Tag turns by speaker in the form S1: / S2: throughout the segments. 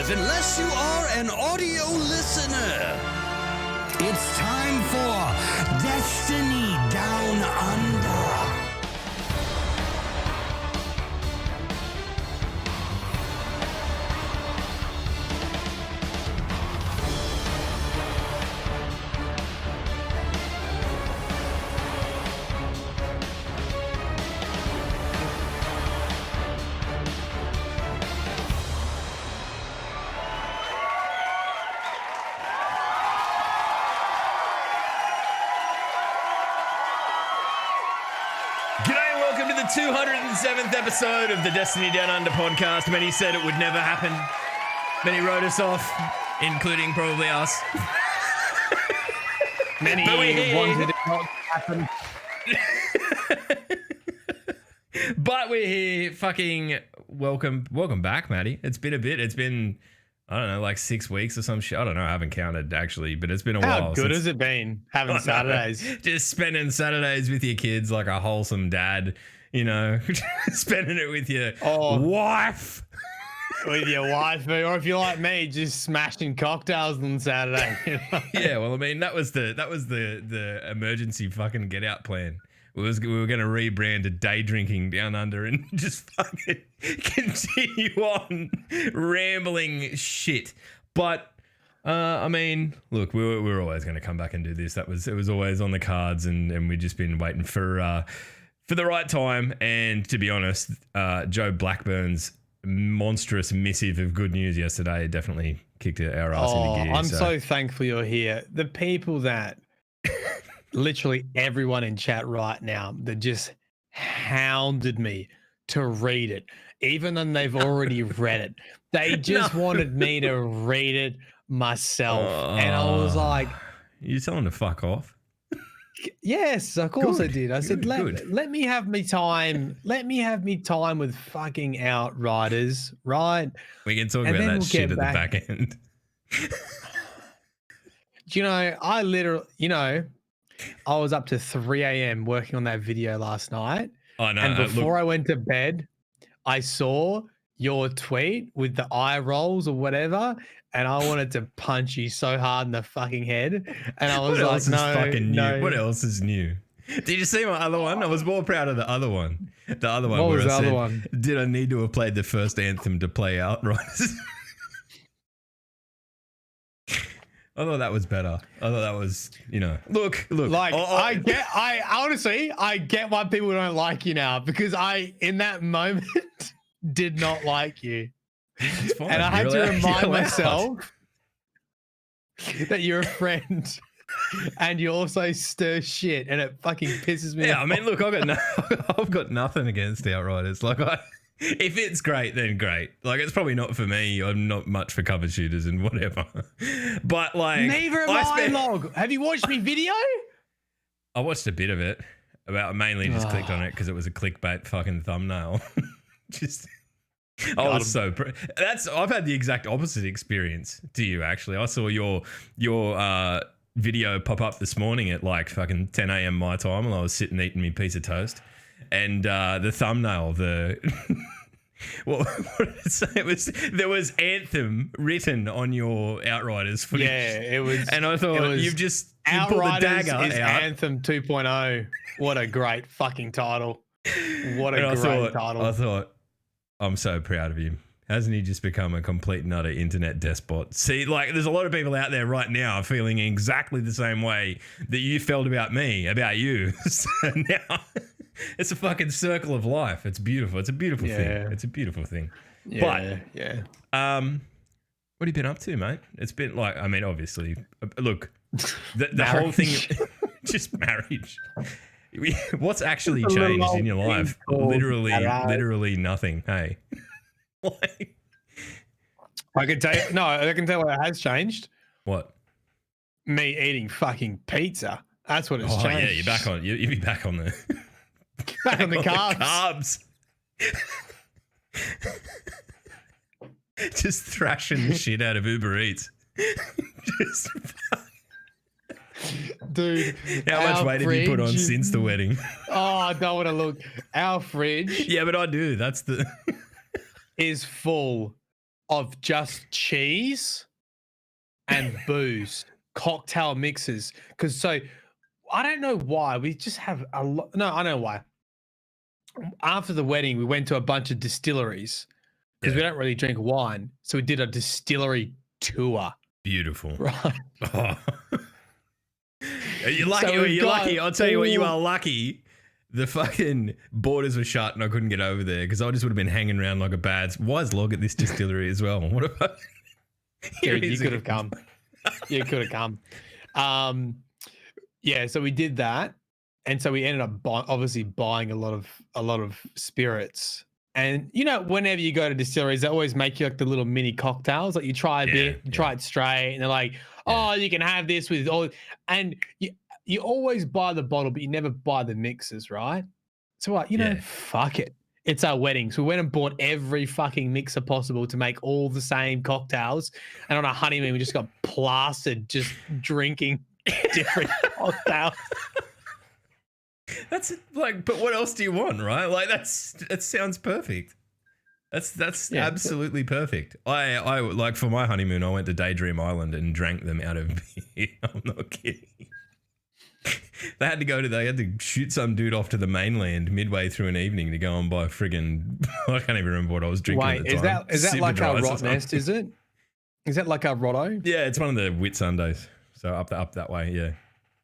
S1: alive unless you are an audio listener. It's time for Destiny Down Under.
S2: G'day, welcome to the 207th episode of the Destiny Down Under podcast. Many said it would never happen. Many wrote us off, including probably us.
S3: Many wanted it not to happen.
S2: But we're here. Fucking welcome back, Maddie. It's been a bit. It's been, I don't know, like 6 weeks or some shit. I don't know. I haven't counted actually, but it's been a while.
S3: How good has it been having Saturdays?
S2: Just spending Saturdays with your kids like a wholesome dad, you know, spending it with your wife.
S3: With your wife, or if you're like me, just smashing cocktails on Saturday. You know?
S2: Yeah, well, I mean, that was the emergency fucking get out plan. We were going to rebrand to day drinking down under and just fucking continue on rambling shit. But I mean, look, we were always going to come back and do this. It was always on the cards, and we've just been waiting for the right time. And to be honest, Joe Blackburn's monstrous missive of good news yesterday definitely kicked our ass into gear.
S3: I'm so thankful you're here. The people that literally everyone in chat right now that just hounded me to read it, even though they've already read it. They just wanted me to read it myself. And I was like,
S2: you telling them to fuck off?
S3: Yes, of course I did. I said, let me have me time. Let me have me time with fucking Outriders, right?
S2: We can talk about that shit at the back end.
S3: You know, I was up to 3 a.m. working on that video last night.
S2: Oh, no,
S3: and before I went to bed, I saw your tweet with the eye rolls or whatever, and I wanted to punch you so hard in the fucking head. And I was like, no.
S2: What else is new? Did you see my other one? I was more proud of the other one. The other one.
S3: What
S2: where
S3: was the
S2: I
S3: other
S2: said,
S3: one?
S2: Did I need to have played the first anthem to play Outriders? I thought that was better. I thought that was, you know, look.
S3: Like, I honestly get why people don't like you now, because I, in that moment, did not like you.
S2: It's fine.
S3: And I had to remind myself that you're a friend and you also stir shit, and it fucking pisses me off.
S2: I mean, look, I've got nothing against Outriders. Like, if it's great, then great. Like, it's probably not for me. I'm not much for cover shooters and whatever. But like,
S3: neither am I. Log. Have you watched me video?
S2: I watched a bit of it. Mainly just clicked on it because it was a clickbait fucking thumbnail. I've had the exact opposite experience to you, actually. I saw your video pop up this morning at like fucking 10 a.m. my time while I was sitting eating me piece of toast. And the thumbnail, what did it say? There was Anthem written on your Outriders footage.
S3: Yeah, it was.
S2: And I thought, you pulled the dagger
S3: is
S2: out.
S3: Anthem 2.0. What a great fucking title. What a great title.
S2: I thought, I'm so proud of him. Hasn't he just become a complete nutter internet despot? See, like, there's a lot of people out there right now feeling exactly the same way that you felt about me, about you. So now it's a fucking circle of life. It's beautiful. It's a beautiful thing. It's a beautiful thing.
S3: Yeah,
S2: what have you been up to, mate? It's been like, I mean, obviously, look, the whole thing, just marriage. What's actually changed in your life? Literally nothing. Hey, like,
S3: I can tell you. No, I can tell you what has changed.
S2: What?
S3: Me eating fucking pizza. That's what it's changed.
S2: Yeah, you're back on. You'll be back on the
S3: back on the carbs.
S2: Just thrashing the shit out of Uber Eats.
S3: Dude,
S2: how much weight have you put on since the wedding?
S3: Oh, I don't want to look. Our fridge.
S2: Yeah, but I do. That's the
S3: is full of just cheese and booze, cocktail mixes. Because so I don't know why we just have a lot. No, I know why. After the wedding, we went to a bunch of distilleries because we don't really drink wine. So we did a distillery tour.
S2: Beautiful.
S3: Right.
S2: Oh. You're lucky.
S3: So
S2: You're lucky. I'll tell you what, you are lucky. The fucking borders were shut and I couldn't get over there because I just would have been hanging around like a bad wise log at this distillery as well. What if
S3: Dude, you could have come. You could have come. Yeah, so we did that. And so we ended up obviously buying a lot of spirits. And you know, whenever you go to distilleries, they always make you like the little mini cocktails. Like you try a bit, you try it straight, and they're like, "Oh, you can have this with all." And you always buy the bottle, but you never buy the mixes, right? So what? You know, fuck it. It's our wedding, so we went and bought every fucking mixer possible to make all the same cocktails. And on our honeymoon, we just got plastered just drinking different cocktails.
S2: That's like, but what else do you want, right? Like that sounds perfect. That's absolutely perfect. I like for my honeymoon, I went to Daydream Island and drank them out of beer. I'm not kidding. They had to shoot some dude off to the mainland midway through an evening to go and buy friggin' I can't even remember what I was drinking at the time.
S3: Is that like our Rot Nest, is it? Is that like our Rotto?
S2: Yeah, it's one of the Whit Sundays. So up that way, yeah.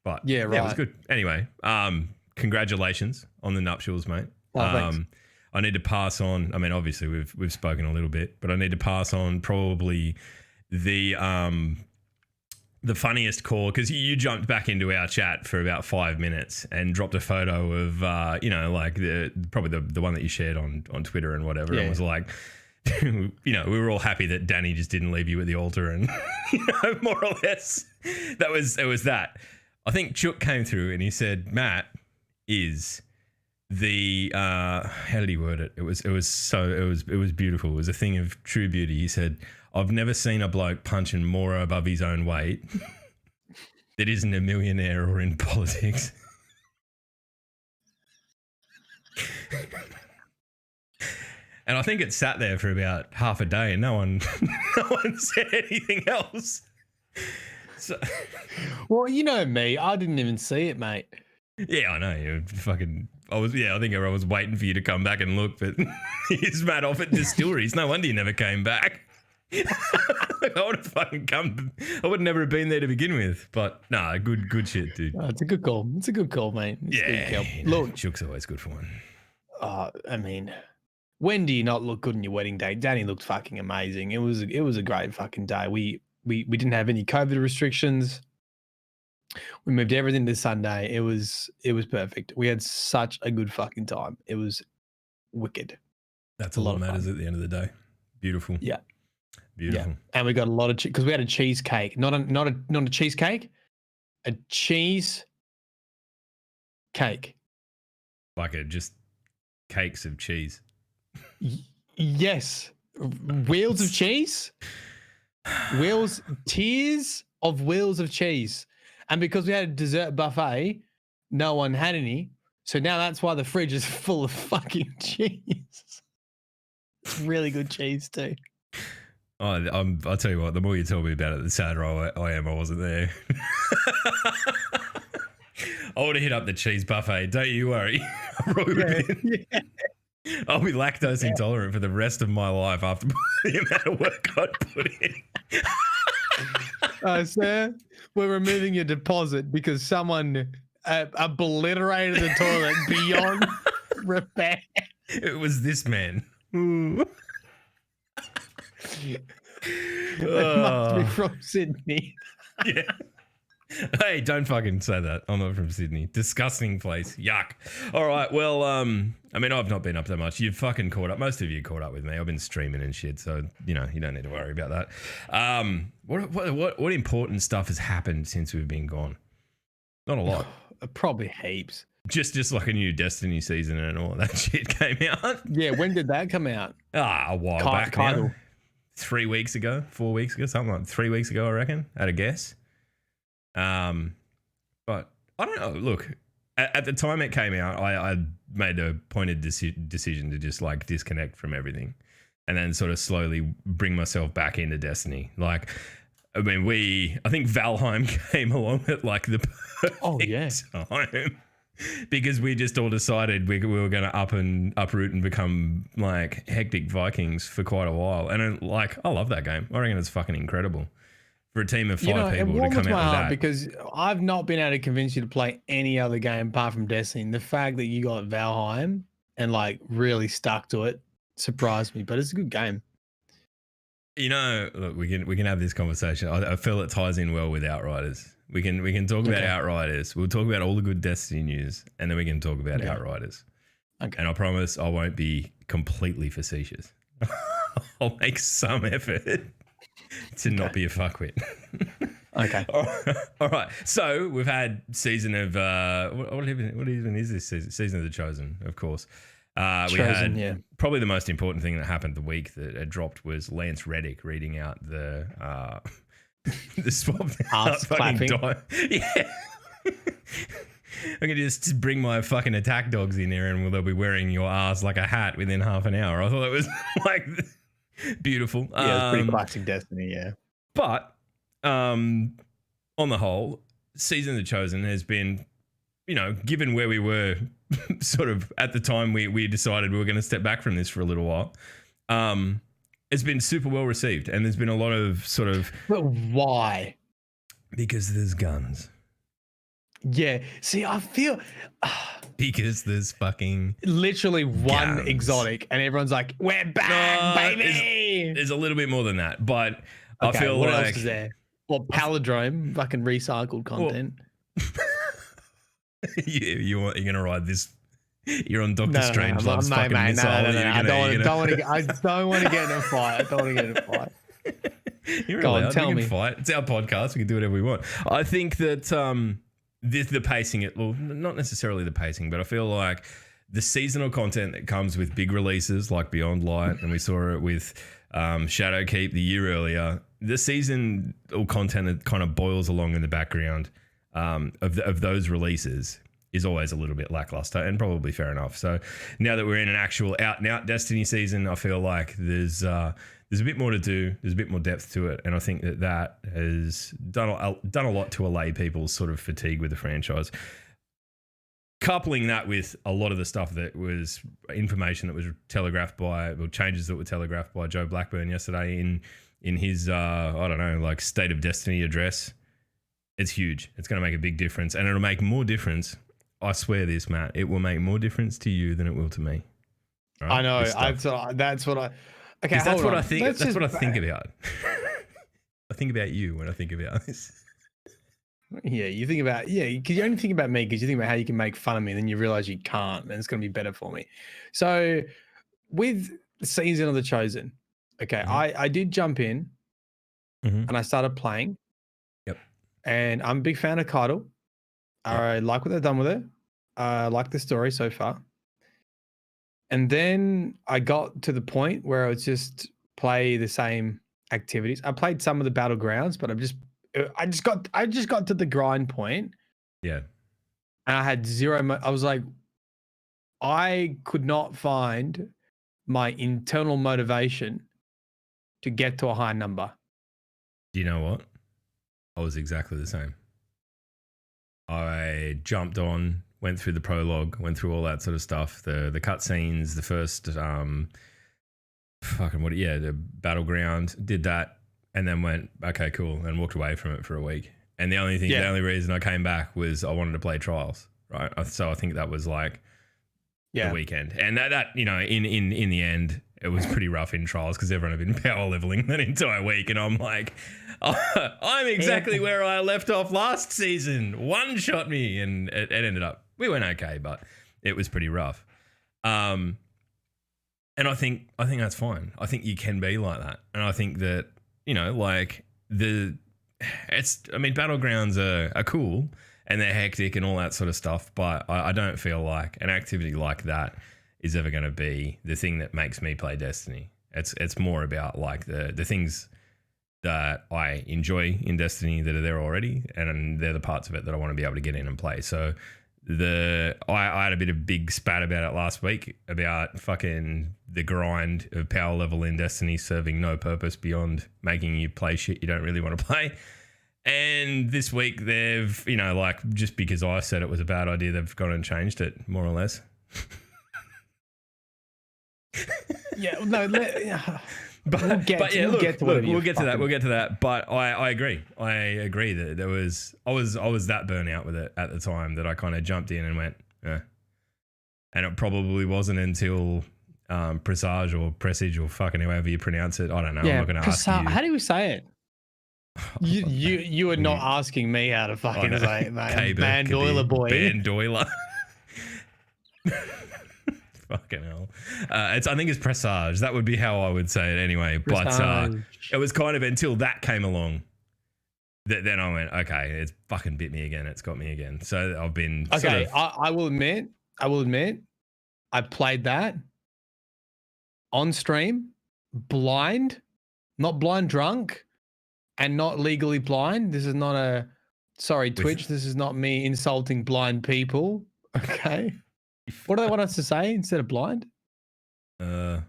S2: But
S3: yeah, right.
S2: Yeah, it was good. Anyway, congratulations on the nuptials, mate.
S3: Thanks.
S2: I need to pass on. I mean, obviously we've spoken a little bit, but I need to pass on probably the funniest call because you jumped back into our chat for about 5 minutes and dropped a photo of like probably the one that you shared on Twitter and whatever. And was like, we were all happy that Danny just didn't leave you at the altar, and more or less it was that. I think Chook came through and he said, Matt is the how did he word it? It was beautiful. It was a thing of true beauty. He said, I've never seen a bloke punching more above his own weight that isn't a millionaire or in politics. And I think it sat there for about half a day and no one said anything else. So,
S3: well, you know me, I didn't even see it, mate.
S2: Yeah, I know. You fucking. I think I was waiting for you to come back and look, but he's mad off at distilleries. No wonder you never came back. I would have fucking come. I would never have been there to begin with. But nah, good shit, dude.
S3: Oh, it's a good call. It's a good call, mate.
S2: Look, Chook's always good for one.
S3: I mean, when do you not look good on your wedding day? Danny looked fucking amazing. It was a great fucking day. We didn't have any COVID restrictions. We moved everything to Sunday. It was perfect. We had such a good fucking time. It was wicked.
S2: That's a lot of matters at the end of the day. Beautiful.
S3: Yeah.
S2: Beautiful.
S3: Yeah. And we got a lot of because we had a cheesecake, not a cheesecake, a cheese cake.
S2: Like just cakes of cheese.
S3: Yes. Wheels of cheese. Tiers of wheels of cheese. And because we had a dessert buffet, no one had any. So now that's why the fridge is full of fucking cheese. It's really good cheese too.
S2: Oh, I'll tell you what, the more you tell me about it, the sadder I am I wasn't there. I would have hit up the cheese buffet. Don't you worry. I'll be lactose intolerant for the rest of my life after the amount of work I'd put in.
S3: Sir, we're removing your deposit because someone obliterated the toilet beyond repair.
S2: It was this man.
S3: It must be from Sydney.
S2: Yeah. Hey, don't fucking say that. I'm not from Sydney. Disgusting place. Yuck. All right. Well, I mean, I've not been up that much. You've fucking caught up. Most of you caught up with me. I've been streaming and shit, so you don't need to worry about that. What important stuff has happened since we've been gone? Not a lot.
S3: Probably heaps.
S2: Just like a new Destiny season and all that shit came out.
S3: Yeah. When did that come out?
S2: A while back now. 3 weeks ago, 4 weeks ago, something like 3 weeks ago, I reckon, at a guess. But I don't know. Look, at the time it came out, I made a pointed decision to just like disconnect from everything. and then sort of slowly bring myself back into Destiny. Like, I mean, I think Valheim came along at like the perfect time because we just all decided we were going to uproot and become like hectic Vikings for quite a while. And I love that game. I reckon it's fucking incredible for a team of 5 people to come out with that.
S3: Because I've not been able to convince you to play any other game apart from Destiny. The fact that you got Valheim and like really stuck to it surprised me, but it's a good game.
S2: You know, look, we can have this conversation. I feel it ties in well with Outriders. We can talk about Outriders. We'll talk about all the good Destiny news, and then we can talk about Outriders. Okay. And I promise I won't be completely facetious. I'll make some effort to not be a fuckwit.
S3: Okay.
S2: All right. So we've had season of what even is this season? Season of the Chosen, of course. We had probably the most important thing that happened the week that had dropped was Lance Reddick reading out the swap. Yeah. I can just bring my fucking attack dogs in there and they'll be wearing your ass like a hat within half an hour. I thought it was like beautiful.
S3: Yeah, it's pretty classic Destiny, yeah.
S2: But on the whole, Season of the Chosen has been, you know, given where we were sort of at the time we decided we were going to step back from this for a little while, it's been super well received. And there's been a lot of sort of...
S3: But why?
S2: Because there's guns.
S3: Yeah. See, I feel...
S2: because there's fucking...
S3: Literally one
S2: guns.
S3: Exotic and everyone's like, we're back, baby!
S2: There's a little bit more than that, but I feel
S3: what
S2: like...
S3: What else is there? Well, Palindrome, fucking recycled content.
S2: You're gonna ride this. You're on Doctor Strange Love's fucking
S3: mate,
S2: missile.
S3: I don't want to get in a fight. I don't want to get in a fight.
S2: You're allowed. Tell me. Fight. It's our podcast. We can do whatever we want. I think that the pacing, not necessarily the pacing, but I feel like the seasonal content that comes with big releases like Beyond Light, and we saw it with Shadowkeep the year earlier. The seasonal content that kind of boils along in the background of those releases is always a little bit lackluster, and probably fair enough. So now that we're in an actual out and out Destiny season, I feel like there's a bit more to do. There's a bit more depth to it, and I think that has done a lot to allay people's sort of fatigue with the franchise. Coupling that with a lot of the stuff that was information that was telegraphed by, well, changes that were telegraphed by Joe Blackburn yesterday in his I don't know, like State of Destiny address. It's huge. It's going to make a big difference, and it'll make more difference. I swear this, Matt. It will make more difference to you than it will to me.
S3: Right? I know. That's what I. Okay,
S2: that's what I think. That's what I think about. I think about you when I think about this.
S3: Yeah, you think about because you only think about me because you think about how you can make fun of me, and then you realize you can't, and it's going to be better for me. So, with Season of the Chosen, okay, I did jump in, and I started playing.
S2: Yep.
S3: And I'm a big fan of Keitel. I like what they've done with it. I like the story so far. And then I got to the point where I would just play the same activities. I played some of the battlegrounds, but I just got to the grind point.
S2: Yeah.
S3: And I had zero. I was like, I could not find my internal motivation to get to a high number.
S2: Do you know what? I was exactly the same. I jumped on, went through the prologue, went through all that sort of stuff, the cutscenes, the first the battleground, did that, and then went, okay, cool, and walked away from it for a week. And the only reason I came back was I wanted to play Trials, right? So I think that was like the weekend, and that you know, in the end, it was pretty rough in Trials because everyone had been power leveling that entire week, and I'm like, I'm exactly where I left off last season. One shot me, and it ended up, we went okay, but it was pretty rough. And I think that's fine. I think you can be like that, and I think that, you know, like battlegrounds are cool and they're hectic and all that sort of stuff, but I don't feel like an activity like that is ever going to be the thing that makes me play Destiny. It's more about like the things that I enjoy in Destiny that are there already, and they're the parts of it that I want to be able to get in and play. So I had a bit of big spat about it last week about fucking the grind of power level in Destiny serving no purpose beyond making you play shit you don't really want to play. And this week they've, like, just because I said it was a bad idea, they've gone and changed it, more or less.
S3: Yeah, no, we'll get
S2: to that. But I agree. I agree that I was that burnout with it at the time that I kind of jumped in and went, eh. And it probably wasn't until Presage or Presage or fucking however you pronounce it. I don't know.
S3: Yeah,
S2: I'm not going to ask you.
S3: how do we say it? You are not asking me how to fucking say it, mate. Bandoiler boy.
S2: Bandoiler. Fucking hell. I think it's Presage. That would be how I would say it anyway. Presage. But it was kind of until that came along that then I went, okay, it's fucking bit me again. It's got me again. So I've been
S3: I will admit, I played that on stream, blind, not blind drunk, and not legally blind. This is not Twitch. This is not me insulting blind people. Okay. What do they want us to say instead of blind?
S2: I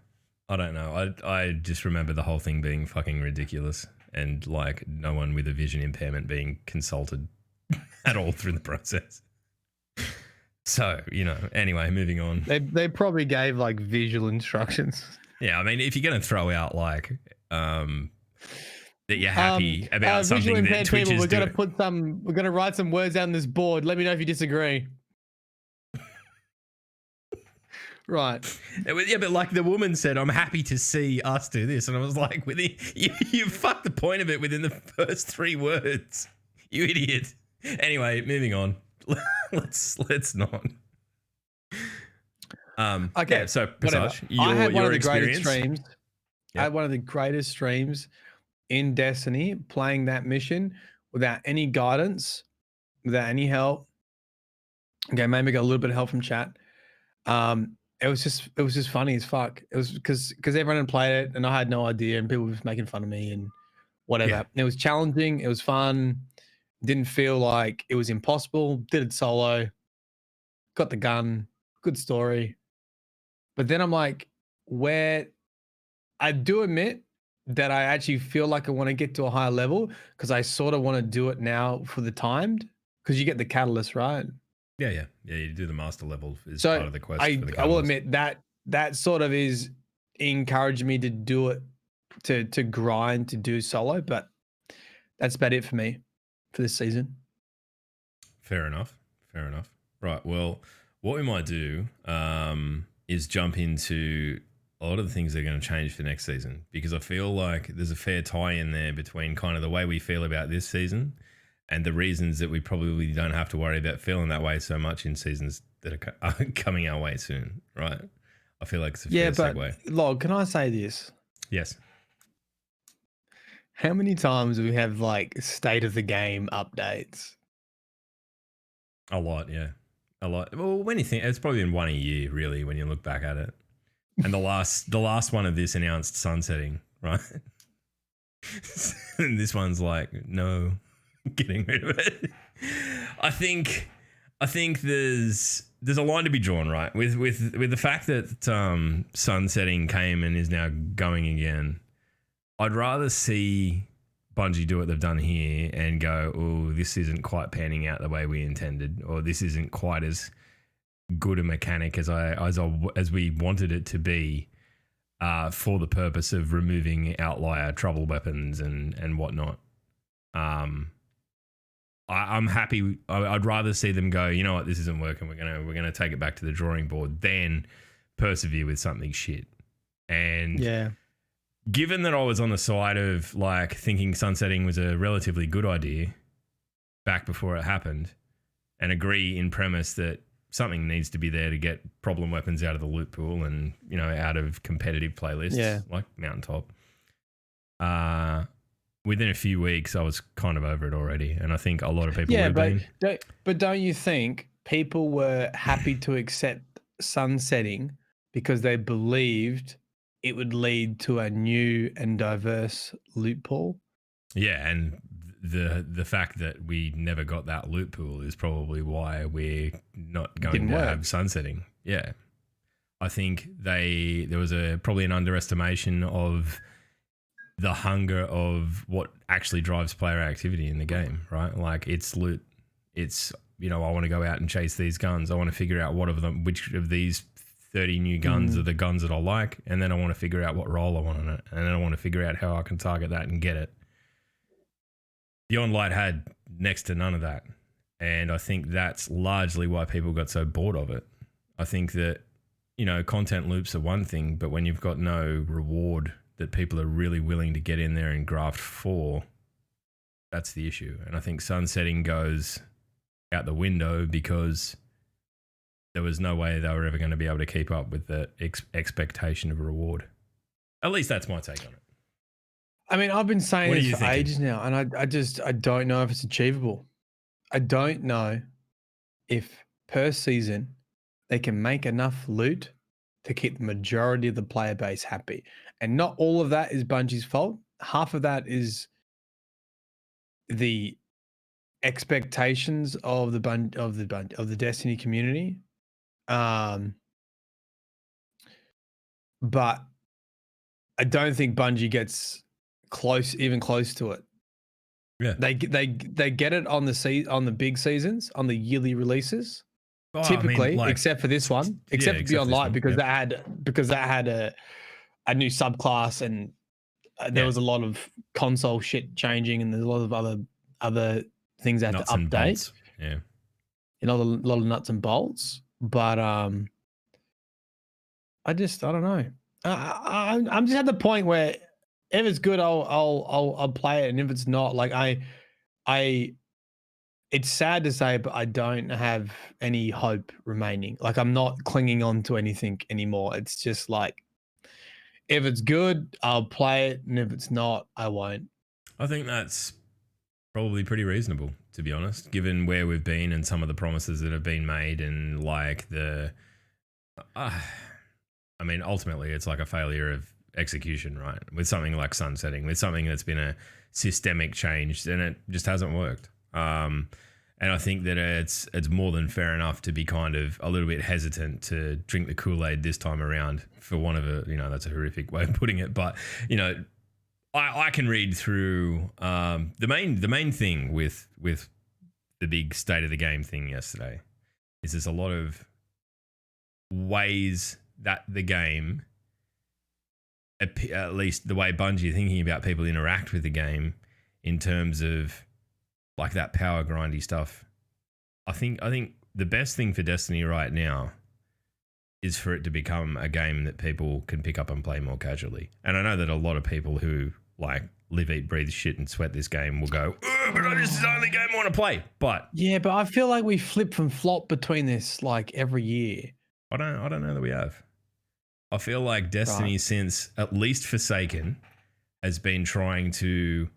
S2: don't know. I just remember the whole thing being fucking ridiculous and like no one with a vision impairment being consulted at all through the process. So, anyway, moving on.
S3: They probably gave like visual instructions.
S2: Yeah, I mean, if you're going to throw out like that you're happy about something that Twitch is doing.
S3: We're going to write some words down this board. Let me know if you disagree. Right.
S2: Yeah, but like the woman said, I'm happy to see us do this. And I was like, you fucked the point of it within the first 3 words. You idiot. Anyway, moving on. Let's not.
S3: Okay.
S2: Yeah, so, Presage,
S3: I had one of the
S2: experience.
S3: greatest streams.
S2: Yep.
S3: I had one of the greatest streams in Destiny, playing that mission without any guidance, without any help. Okay, maybe got a little bit of help from chat. It was just funny as fuck. It was because everyone had played it and I had no idea and people were just making fun of me and whatever.
S2: Yeah.
S3: It was challenging. It was fun. Didn't feel like it was impossible. Did it solo. Got the gun. Good story. But then I'm like, I do admit that I actually feel like I want to get to a higher level because I sort of want to do it now for the timed because you get the catalyst, right?
S2: Yeah. You do the master level is part of the quest.
S3: I will admit that sort of is encouraging me to do it, to grind, to do solo. But that's about it for me for this season.
S2: Fair enough. Right. Well, what we might do is jump into a lot of the things that are going to change for next season because I feel like there's a fair tie in there between kind of the way we feel about this season and the reasons that we probably don't have to worry about feeling that way so much in seasons that are coming our way soon, right? I feel like it's a fair segue.
S3: Log, can I say this?
S2: Yes.
S3: How many times do we have like state of the game updates?
S2: A lot, yeah. A lot. Well, when you think, it's probably been one a year, really, when you look back at it. And the last one of this announced sunsetting, right? And this one's like, no. Getting rid of it. I think there's a line to be drawn, right? With the fact that sunsetting came and is now going again. I'd rather see Bungie do what they've done here and go, oh, this isn't quite panning out the way we intended, or this isn't quite as good a mechanic as we wanted it to be, for the purpose of removing outlier trouble weapons and whatnot. I'm happy. I'd rather see them go, you know what, this isn't working. We're gonna take it back to the drawing board, than persevere with something shit. And
S3: yeah,
S2: given that I was on the side of like thinking sunsetting was a relatively good idea back before it happened, and agree in premise that something needs to be there to get problem weapons out of the loot pool and out of competitive playlists, like Mountaintop. Within a few weeks, I was kind of over it already, and I think a lot of people would have been.
S3: But don't you think people were happy to accept sunsetting because they believed it would lead to a new and diverse loot pool?
S2: Yeah, and the fact that we never got that loot pool is probably why we're not going
S3: Didn't
S2: to
S3: work.
S2: have sunsetting. Yeah. I think there was probably an underestimation of the hunger of what actually drives player activity in the game, right? Like it's loot. It's, I want to go out and chase these guns. I want to figure out which of these 30 new guns are the guns that I like. And then I want to figure out what role I want on it. And then I want to figure out how I can target that and get it. Beyond Light had next to none of that. And I think that's largely why people got so bored of it. I think that, content loops are one thing, but when you've got no reward that people are really willing to get in there and graft for, that's the issue. And I think sunsetting goes out the window because there was no way they were ever going to be able to keep up with the expectation of a reward. At least that's my take on it.
S3: I mean, I've been saying
S2: What are
S3: this
S2: you
S3: for
S2: thinking?
S3: ages now, and I don't know if it's achievable. I don't know if per season they can make enough loot to keep the majority of the player base happy. And not all of that is Bungie's fault. Half of that is the expectations of the Destiny community. But I don't think Bungie gets even close to it.
S2: Yeah.
S3: They get it on the big seasons, on the yearly releases.
S2: Oh,
S3: Typically, except for this one, except for
S2: except
S3: Beyond
S2: for this
S3: Light,
S2: one,
S3: because that had a new subclass, and there was a lot of console shit changing, and there's a lot of other things that had
S2: nuts
S3: to
S2: and
S3: update.
S2: bolts. Yeah.
S3: A lot of nuts and bolts. But I don't know. I'm just at the point where if it's good, I'll play it, and if it's not, like it's sad to say, but I don't have any hope remaining. Like I'm not clinging on to anything anymore. It's just like, if it's good, I'll play it, and if it's not, I won't.
S2: I think that's probably pretty reasonable, to be honest, given where we've been and some of the promises that have been made, and like ultimately it's like a failure of execution, right? With something like sunsetting, with something that's been a systemic change, and it just hasn't worked. And I think that it's more than fair enough to be kind of a little bit hesitant to drink the Kool-Aid this time around, for one of that's a horrific way of putting it. But, I can read through the main thing with the big state of the game thing yesterday is there's a lot of ways that the game, at least the way Bungie are thinking about people interact with the game in terms of like that power grindy stuff. I think the best thing for Destiny right now is for it to become a game that people can pick up and play more casually. And I know that a lot of people who like live, eat, breathe shit and sweat this game will go, but this is the only game I want to play. But
S3: yeah, but I feel like we flip and flop between this like every year.
S2: I don't know that we have. I feel like Destiny, since at least Forsaken, has been trying to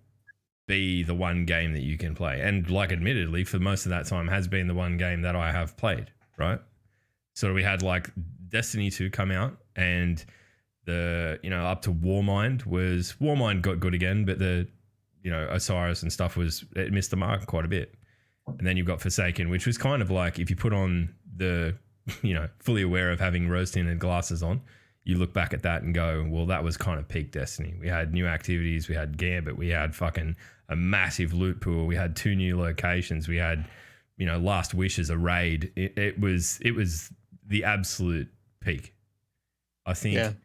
S2: be the one game that you can play, and like admittedly for most of that time has been the one game that I have played, right? So we had like Destiny 2 come out, and the up to Warmind got good again, but the Osiris and stuff it missed the mark quite a bit. And then you've got Forsaken, which was kind of like, if you put on the fully aware of having rose tinted glasses on, you look back at that and go, well, that was kind of peak Destiny. We had new activities, we had Gambit, we had fucking a massive loot pool, we had 2 new locations, we had, Last Wish as a raid. It was the absolute peak. I think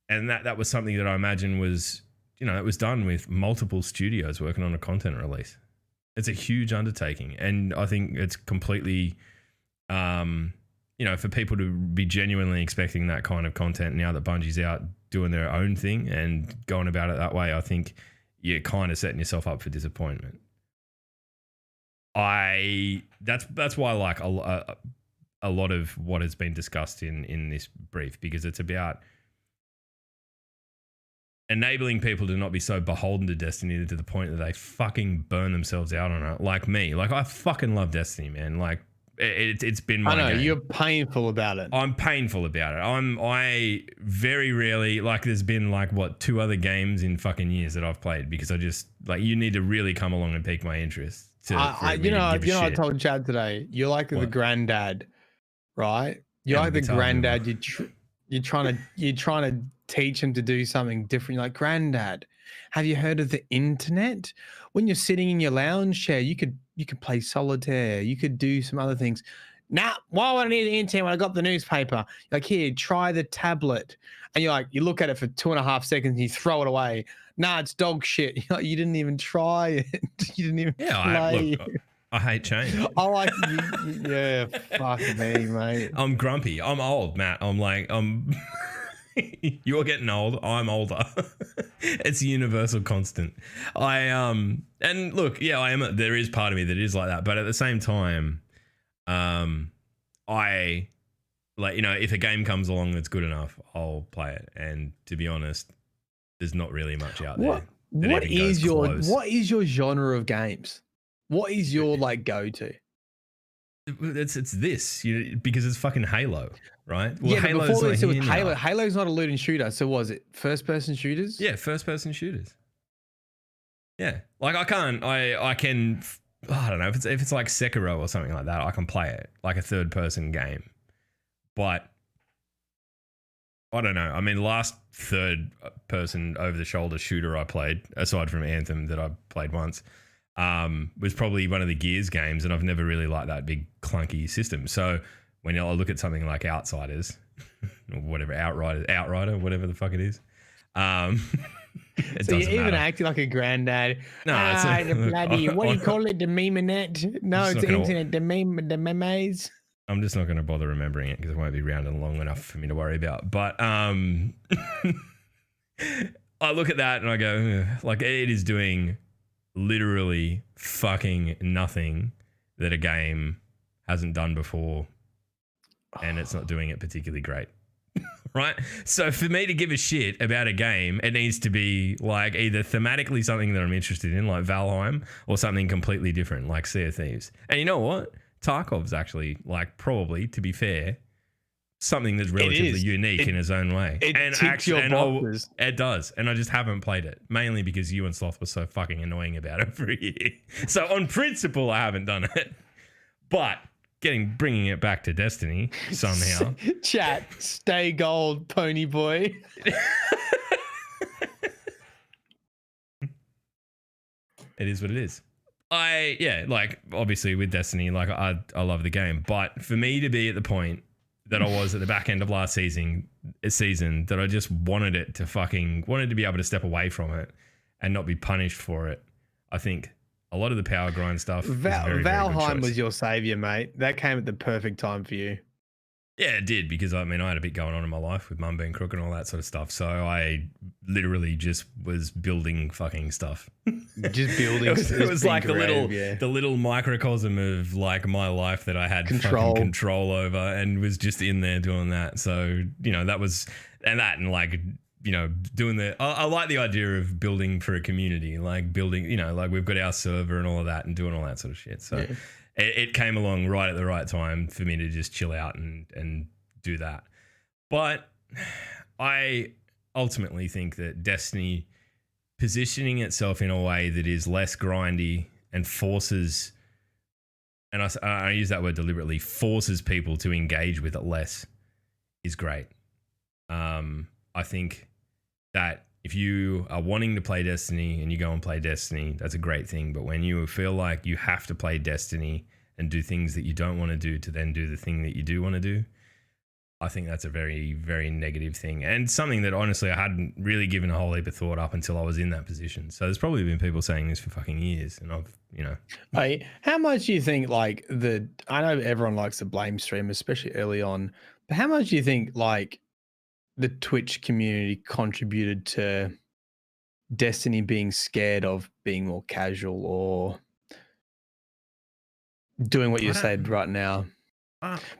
S2: that was something that I imagine was, it was done with multiple studios working on a content release. It's a huge undertaking, and I think it's completely for people to be genuinely expecting that kind of content now that Bungie's out doing their own thing and going about it that way, I think you're kind of setting yourself up for disappointment. That's why I like a lot of what has been discussed in this brief, because it's about enabling people to not be so beholden to Destiny to the point that they fucking burn themselves out on it. Like me. Like, I fucking love Destiny, man. Like, it's been my
S3: I know
S2: game.
S3: you're painful about it.
S2: I'm painful about it. I very rarely, like, there's been like 2 other games in fucking years that I've played because I just like, you need to really come along and pique my interest.
S3: I told Chad today, you're like the granddad, right? You're
S2: Yeah,
S3: like the
S2: guitar hero.
S3: granddad. You're trying to teach him to do something different. You're like, granddad, have you heard of the internet? When you're sitting in your lounge chair, you could play solitaire. You could do some other things. Nah, why would I need the internet when I got the newspaper? Like, here, try the tablet. And you're like, you look at it for 2.5 seconds and you throw it away. Nah, it's dog shit. You're like, you didn't even try it. You didn't even play.
S2: I hate change.
S3: I like yeah, fuck me, mate.
S2: I'm grumpy. I'm old, Matt. You're getting old. I'm older. It's a universal constant. And look, yeah, I am. There is part of me that is like that, but at the same time, I like, if a game comes along that's good enough, I'll play it. And to be honest, there's not really much out there. What is
S3: your genre of games? What is your like go-to?
S2: It's this, because it's fucking Halo, right?
S3: Well, yeah, but before this, it was Halo. Halo's not a looting shooter, so was it first-person shooters?
S2: Yeah, first-person shooters. Yeah, like I can. I don't know if it's like Sekiro or something like that. I can play it like a third-person game, but I don't know. I mean, last third-person over-the-shoulder shooter I played, aside from Anthem that I played once, was probably one of the Gears games, and I've never really liked that big clunky system. So when I look at something like Outsiders, or whatever, Outrider, whatever the fuck it is, it
S3: so
S2: doesn't
S3: you're even
S2: matter.
S3: acting like a granddad.
S2: No, it's
S3: the bloody, what do you call it? The meme-net? No, it's the internet, the memes.
S2: I'm just not going to bother remembering it because it won't be around and long enough for me to worry about. But I look at that and I go, like, it is doing literally fucking nothing that a game hasn't done before, and it's not doing it particularly great. Right? So for me to give a shit about a game, it needs to be like either thematically something that I'm interested in, like Valheim, or something completely different, like Sea of Thieves. And you know what? Tarkov's actually, like, probably, to be fair, something that's relatively unique in its own way.
S3: It ticks your boxes.
S2: It does. And I just haven't played it, mainly because you and Sloth was so fucking annoying about it for a year. So on principle, I haven't done it. But bringing it back to Destiny somehow.
S3: Chat, stay gold, pony boy.
S2: It is what it is. Like, obviously with Destiny, like, I love the game. But for me to be at the point that I was at the back end of last season that I just wanted to be able to step away from it and not be punished for it, I think a lot of the power grind stuff.
S3: Valheim was your savior, mate. That came at the perfect time for you.
S2: Yeah, it did, because I mean, I had a bit going on in my life with mum being crook and all that sort of stuff. So I literally just was building fucking stuff.
S3: Just building.
S2: It was like the little microcosm of like my life that I had fucking control over, and was just in there doing that. So, that was, and like, doing I like the idea of building for a community, like building, like we've got our server and all of that and doing all that sort of shit. So yeah. It came along right at the right time for me to just chill out and do that. But I ultimately think that Destiny positioning itself in a way that is less grindy and forces, and I use that word deliberately, forces people to engage with it less, is great. I think that if you are wanting to play Destiny and you go and play Destiny, that's a great thing. But when you feel like you have to play Destiny and do things that you don't want to do to then do the thing that you do want to do, I think that's a very, very negative thing, and something that honestly I hadn't really given a whole heap of thought up until I was in that position. So there's probably been people saying this for fucking years, and I've,
S3: Hey, how much do you think, like, I know everyone likes to blame streamers, especially early on, but how much do you think, like, the Twitch community contributed to Destiny being scared of being more casual or doing what you said right now?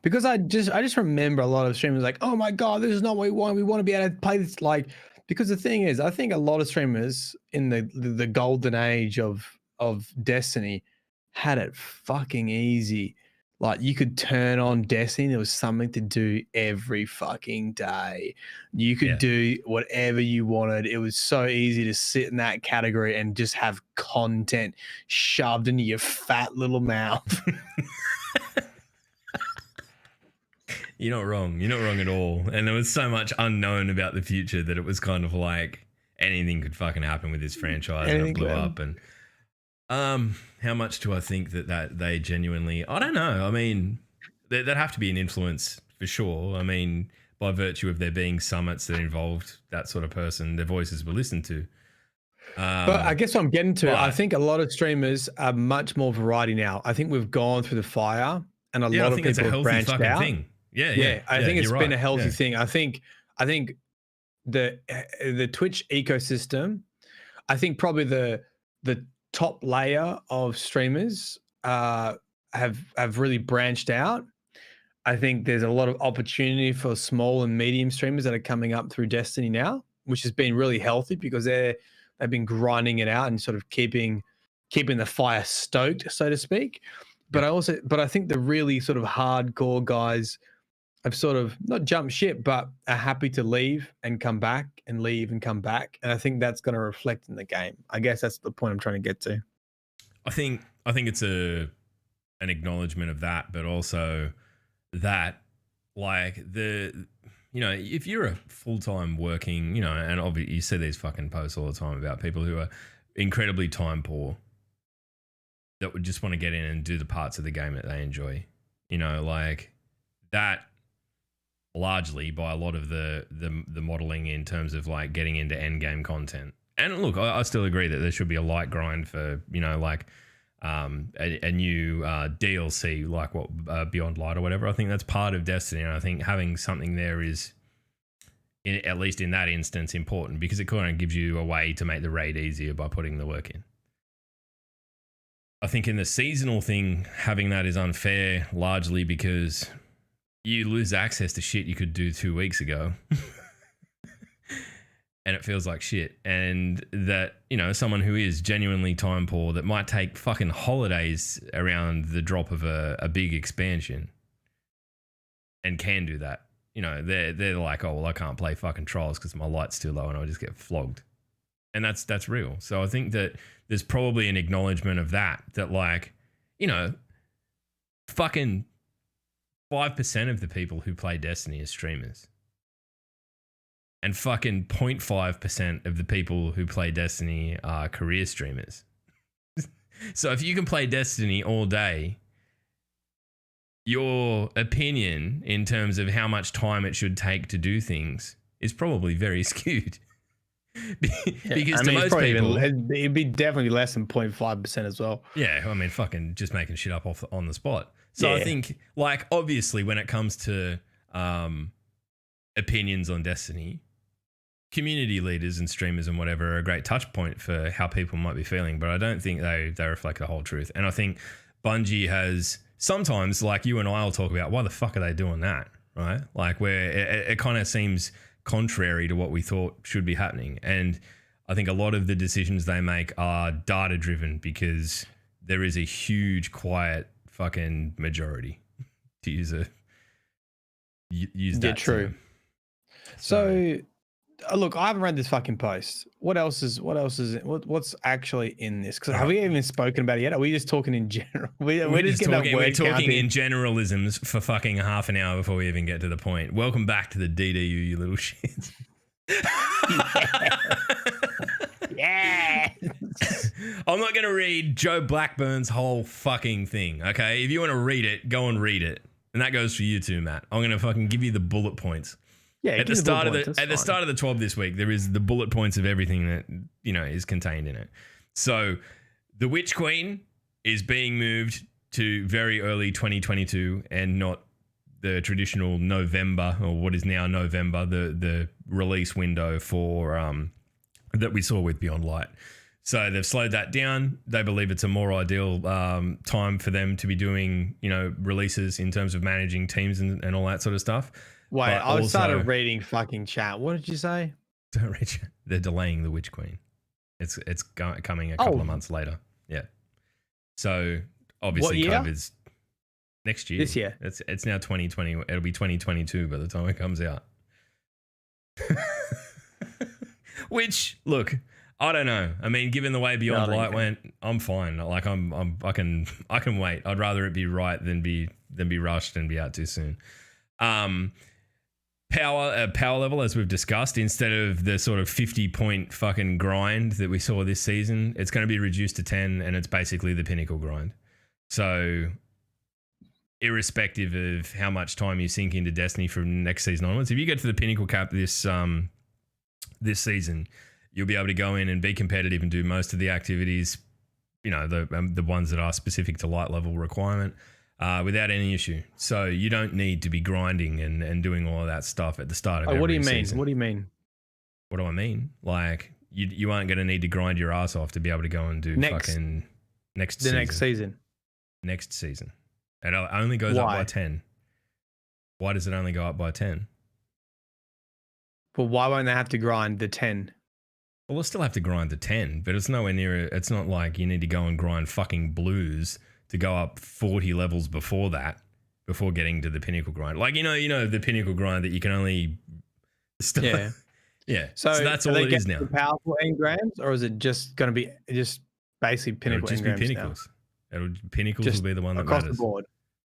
S3: Because I just remember a lot of streamers like, oh my God, this is not what we want. We want to be able to play this. Like, because the thing is, I think a lot of streamers in the golden age of Destiny had it fucking easy. Like you could turn on Destiny, there was something to do every fucking day. You could do whatever you wanted. It was so easy to sit in that category and just have content shoved into your fat little mouth.
S2: You're not wrong. You're not wrong at all. And there was so much unknown about the future that it was kind of like anything could fucking happen with this franchise, and it blew up. And how much do I think that they genuinely? I don't know. I mean, there'd have to be an influence for sure. I mean, by virtue of there being summits that involved that sort of person, their voices were listened to.
S3: But I guess what I'm getting to, I think a lot of streamers are much more variety now. I think we've gone through the fire, and a lot of people have branched out.
S2: Thing.
S3: I think it's been a healthy thing. I think the Twitch ecosystem, I think probably the top layer of streamers have really branched out. I think there's a lot of opportunity for small and medium streamers that are coming up through Destiny now, which has been really healthy because they've been grinding it out and sort of keeping the fire stoked, so to speak. But I think the really sort of hardcore guys have sort of not jumped ship, but are happy to leave and come back and leave and come back. And I think that's going to reflect in the game. I guess that's the point I'm trying to get to.
S2: I think it's an acknowledgement of that, but also that like if you're a full-time working, and obviously you see these fucking posts all the time about people who are incredibly time poor that would just want to get in and do the parts of the game that they enjoy, like that. Largely by a lot of the modeling in terms of like getting into end game content. And look, I still agree that there should be a light grind for like a new DLC like what Beyond Light or whatever. I think that's part of Destiny, and I think having something there is at least in that instance important because it kind of gives you a way to make the raid easier by putting the work in. I think in the seasonal thing, having that is unfair largely because you lose access to shit you could do 2 weeks ago. And it feels like shit. And that, someone who is genuinely time poor that might take fucking holidays around the drop of a big expansion and can do that. They're like, oh, well, I can't play fucking Trials because my light's too low and I'll just get flogged. And that's real. So I think that there's probably an acknowledgement of that like, fucking 5% of the people who play Destiny are streamers. And fucking 0.5% of the people who play Destiny are career streamers. So if you can play Destiny all day, your opinion in terms of how much time it should take to do things is probably very skewed. Because to most people,
S3: it'd be definitely less than 0.5% as well.
S2: Yeah, I mean, fucking just making shit up on the spot. So I think, like, obviously, when it comes to opinions on Destiny, community leaders and streamers and whatever are a great touch point for how people might be feeling, but I don't think they reflect the whole truth. And I think Bungie has sometimes, like you and I will talk about, why the fuck are they doing that, right? Like where it kind of seems contrary to what we thought should be happening. And I think a lot of the decisions they make are data driven because there is a huge quiet fucking majority to use that
S3: true
S2: term.
S3: So look, I haven't read this fucking post. What else is what's actually in this? Because have we even spoken about it yet? Are we just talking in general? We're just
S2: talking in generalisms for fucking half an hour before we even get to the point. Welcome back to the DDU, you little shit.
S3: Yeah.
S2: I'm not going to read Joe Blackburn's whole fucking thing, okay? If you want to read it, go and read it. And that goes for you too, Matt. I'm going to fucking give you the bullet points.
S3: Yeah,
S2: at the start of the 12 this week, there is the bullet points of everything that, is contained in it. So the Witch Queen is being moved to very early 2022 and not the traditional November, or what is now November, the release window for that we saw with Beyond Light. So they've slowed that down. They believe it's a more ideal time for them to be doing, releases in terms of managing teams and all that sort of stuff.
S3: Wait, I started reading fucking chat. What did you say?
S2: Don't read chat. They're delaying the Witch Queen. It's coming a couple of months later. Yeah. So obviously COVID's Next year.
S3: This year.
S2: It's now 2020. It'll be 2022 by the time it comes out. Which, look, I don't know. I mean, given the way Beyond Light went, I'm fine. Like I can wait. I'd rather it be right than be rushed and be out too soon. Power level, as we've discussed, instead of the sort of 50-point fucking grind that we saw this season, it's going to be reduced to 10, and it's basically the pinnacle grind. So, irrespective of how much time you sink into Destiny from next season onwards, if you get to the pinnacle cap this season, you'll be able to go in and be competitive and do most of the activities, you know, the ones that are specific to light level requirement. Without any issue. So you don't need to be grinding and doing all of that stuff at the start of every
S3: what do you mean?
S2: season.
S3: What do you mean?
S2: What do I mean? Like, you aren't going to need to grind your ass off to be able to go and do next season. Next season. It only goes up by 10. Why does it only go up by 10?
S3: Well, why won't they have to grind the 10?
S2: Well, they'll still have to grind the 10, but it's nowhere near it. It's not like you need to go and grind fucking blues to go up 40 levels before getting to the pinnacle grind. Like, you know the pinnacle grind that you can only start. Yeah. So that's all it is now.
S3: Powerful engrams, or is it just going to be just basically pinnacle engrams? It'll just be pinnacles.
S2: Pinnacles will be the one that
S3: across
S2: matters.
S3: The board.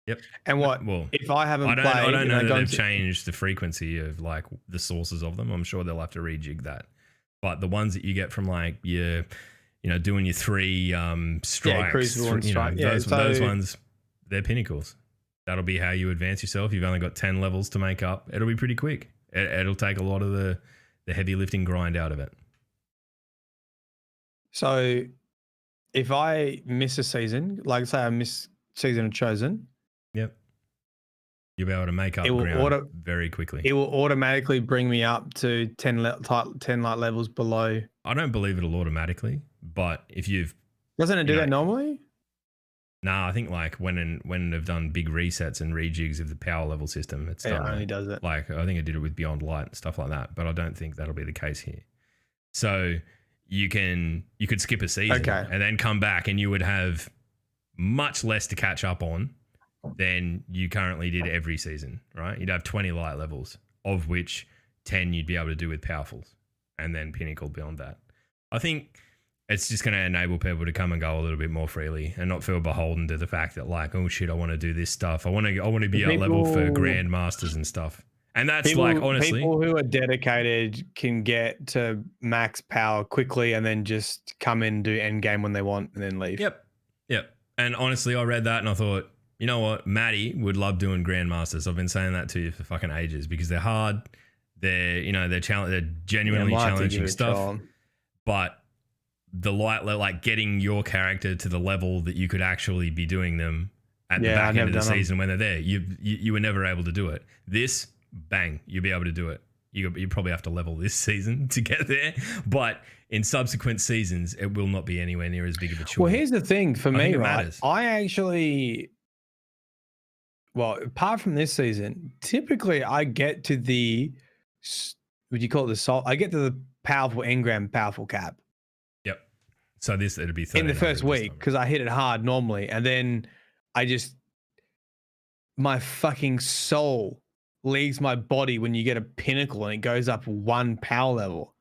S2: Yep.
S3: And what? Well, if I haven't played,
S2: I don't know that they've changed the frequency of like the sources of them. I'm sure they'll have to rejig that. But the ones that you get from like your doing your 3 strikes,
S3: crucible and strike.
S2: Those ones, they're pinnacles. That'll be how you advance yourself. You've only got 10 levels to make up. It'll be pretty quick. It'll take a lot of the heavy lifting grind out of it.
S3: So if I miss a season, like say I miss season of Chosen,
S2: yep, you'll be able to make up ground very quickly.
S3: It will automatically bring me up to 10 light levels below.
S2: I don't believe it'll automatically. But if you've...
S3: Doesn't it do that normally?
S2: Nah, I think like when they've done big resets and rejigs of the power level system, it
S3: only does it.
S2: Like I think it did it with Beyond Light and stuff like that, but I don't think that'll be the case here. So you could skip a season and then come back and you would have much less to catch up on than you currently did every season, right? You'd have 20 light levels, of which 10 you'd be able to do with powerfuls and then pinnacle beyond that. I think it's just going to enable people to come and go a little bit more freely and not feel beholden to the fact that like, oh shit, I want to do this stuff. I want to be at level for grandmasters and stuff. And that's like, honestly,
S3: people who are dedicated can get to max power quickly and then just come in and do end game when they want and then leave.
S2: Yep. And honestly, I read that and I thought, you know what, Maddie would love doing grandmasters. I've been saying that to you for fucking ages because they're hard. They're genuinely challenging stuff. But the light, like getting your character to the level that you could actually be doing them at the back end of the season when they're there, you were never able to do it. This, bang, you'll be able to do it. You probably have to level this season to get there, but in subsequent seasons, it will not be anywhere near as big of a chore.
S3: Well, here's the thing for me, right? Apart from this season, typically I get to would you call it the salt? I get to the powerful engram, powerful cap.
S2: Yep. So it'd be
S3: in the first week because I hit it hard normally, and then my fucking soul leaves my body when you get a pinnacle and it goes up 1 power level.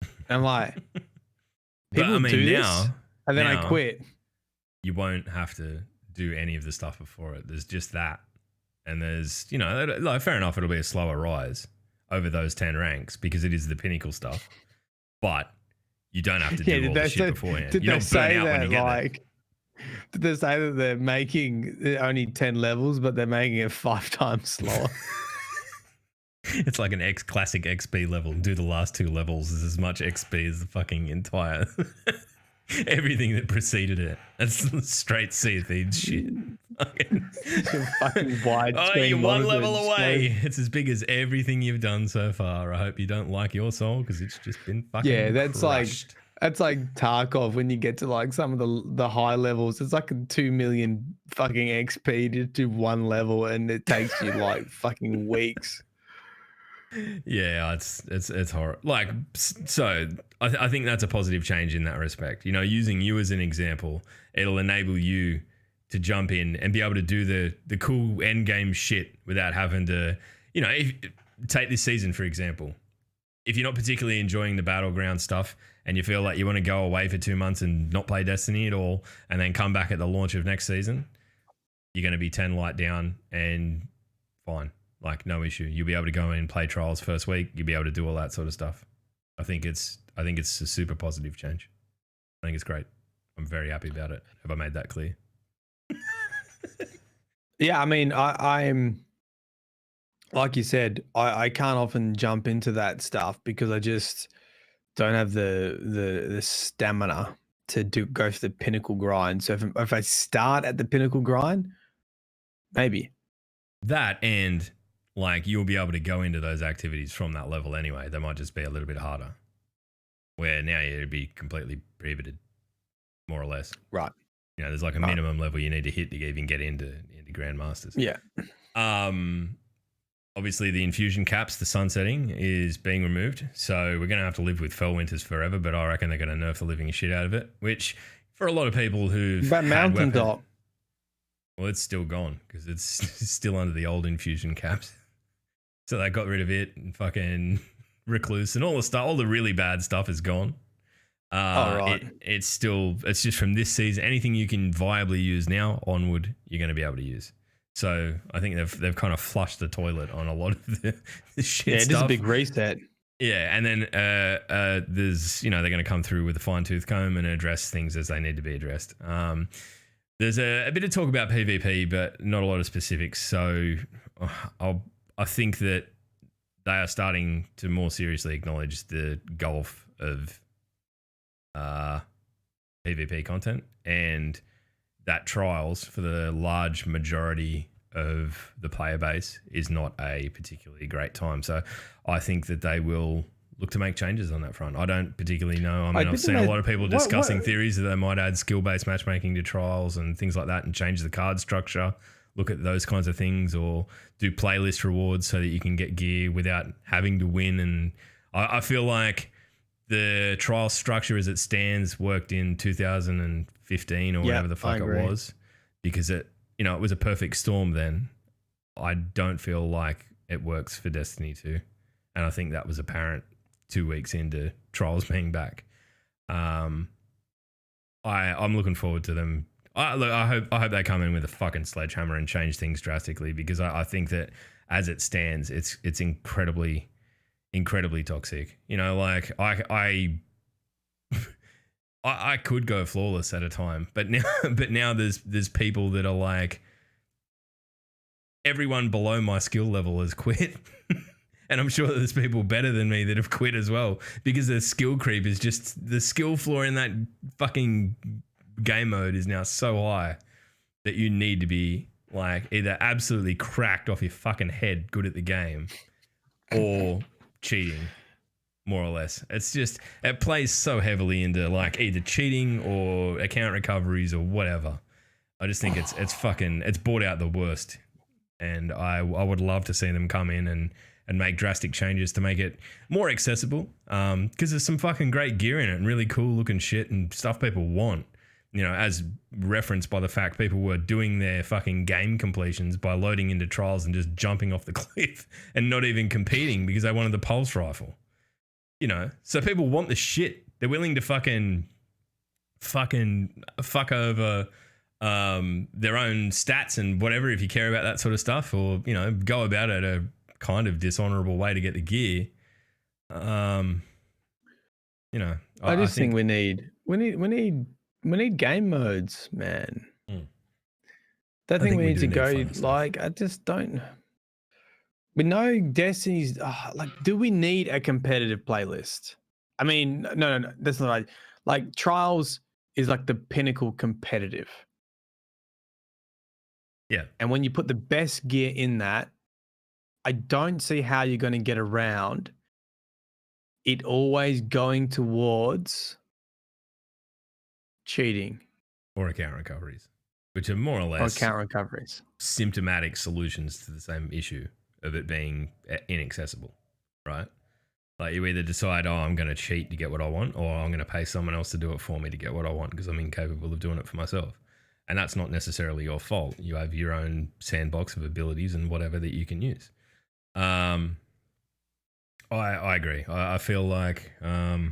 S3: And I'm like, people do this, and then I quit.
S2: You won't have to do any of the stuff before it. There's just that, and there's like fair enough. It'll be a slower rise over those 10 ranks because it is the pinnacle stuff, but you don't have to do all the shit beforehand.
S3: Did they say that did they say that they're making only 10 levels, but they're making it 5 times slower?
S2: It's like an classic XP level. Do the last 2 levels is as much XP as the fucking entire everything that preceded it. That's straight Sea of Thieves shit.
S3: Fucking wide.
S2: Oh, you're 1 level away. It's as big as everything you've done so far. I hope you don't like your soul because it's just been fucking crushed.
S3: That's like Tarkov when you get to like some of the high levels. It's like 2 million fucking XP to do 1 level, and it takes you like fucking weeks.
S2: Yeah, it's horrible. Like, so I think that's a positive change in that respect. Using you as an example, it'll enable you to jump in and be able to do the cool end game shit without having to, take this season, for example. If you're not particularly enjoying the battleground stuff and you feel like you want to go away for 2 months and not play Destiny at all and then come back at the launch of next season, you're going to be 10 light down and fine. Like, no issue. You'll be able to go in and play trials first week. You'll be able to do all that sort of stuff. I think it's a super positive change. I think it's great. I'm very happy about it. Have I made that clear?
S3: Yeah, I mean, I'm like you said, I can't often jump into that stuff because I just don't have the stamina to go for the pinnacle grind. So if I start at the pinnacle grind, maybe
S2: that, and like you'll be able to go into those activities from that level anyway. They might just be a little bit harder. Where now it'd be completely prohibited, more or less.
S3: Right.
S2: There's like a minimum level you need to hit to even get into Grandmasters.
S3: Yeah.
S2: Obviously, the infusion caps, the sunsetting, is being removed. So we're going to have to live with Fellwinters forever, but I reckon they're going to nerf the living shit out of it, which for a lot of people who've
S3: But Mountaintop.
S2: Well, it's still gone because it's still under the old infusion caps. So they got rid of it and fucking Recluse and all the stuff, all the really bad stuff is gone.
S3: Right.
S2: It's just from this season. Anything you can viably use now onward, you're going to be able to use. So I think they've kind of flushed the toilet on a lot of the shit stuff.
S3: Yeah, it is a big reset.
S2: Yeah, and then there's they're going to come through with a fine tooth comb and address things as they need to be addressed. There's a bit of talk about PvP, but not a lot of specifics. So I think that they are starting to more seriously acknowledge the gulf of PvP content, and that trials for the large majority of the player base is not a particularly great time. So I think that they will look to make changes on that front. I don't particularly know. I mean, I've seen a lot of people discussing theories that they might add skill-based matchmaking to trials and things like that and change the card structure, look at those kinds of things, or do playlist rewards so that you can get gear without having to win. And I feel like the trial structure as it stands worked in 2015 or whatever the fuck it was, because it was a perfect storm then. I don't feel like it works for Destiny 2. And I think that was apparent 2 weeks into trials being back. I'm looking forward to them. I hope they come in with a fucking sledgehammer and change things drastically, because I think that as it stands, it's incredibly toxic. Like I could go flawless at a time, but now there's people that are like, everyone below my skill level has quit. And I'm sure there's people better than me that have quit as well, because the skill creep is just, the skill floor in that fucking game mode is now so high that you need to be like either absolutely cracked off your fucking head good at the game or cheating, more or less. It's just, it plays so heavily into like either cheating or account recoveries or whatever. I just think it's brought out the worst. And I would love to see them come in and make drastic changes to make it more accessible, because there's some fucking great gear in it and really cool looking shit and stuff people want. As referenced by the fact people were doing their fucking game completions by loading into trials and just jumping off the cliff and not even competing because they wanted the pulse rifle. So people want the shit. They're willing to fucking fuck over their own stats and whatever, if you care about that sort of stuff, or go about it a kind of dishonorable way to get the gear. I
S3: just think we need game modes, man. I think we need to go like, I just don't. We know Destiny's do we need a competitive playlist? I mean, no, that's not right. Like Trials is like the pinnacle competitive.
S2: Yeah.
S3: And when you put the best gear in that, I don't see how you're going to get around it always going towards cheating
S2: or account recoveries, which are more or less symptomatic solutions to the same issue of it being inaccessible, right? Like you either decide, I'm going to cheat to get what I want, or I'm going to pay someone else to do it for me to get what I want because I'm incapable of doing it for myself. And that's not necessarily your fault. You have your own sandbox of abilities and whatever that you can use. I agree. I feel like I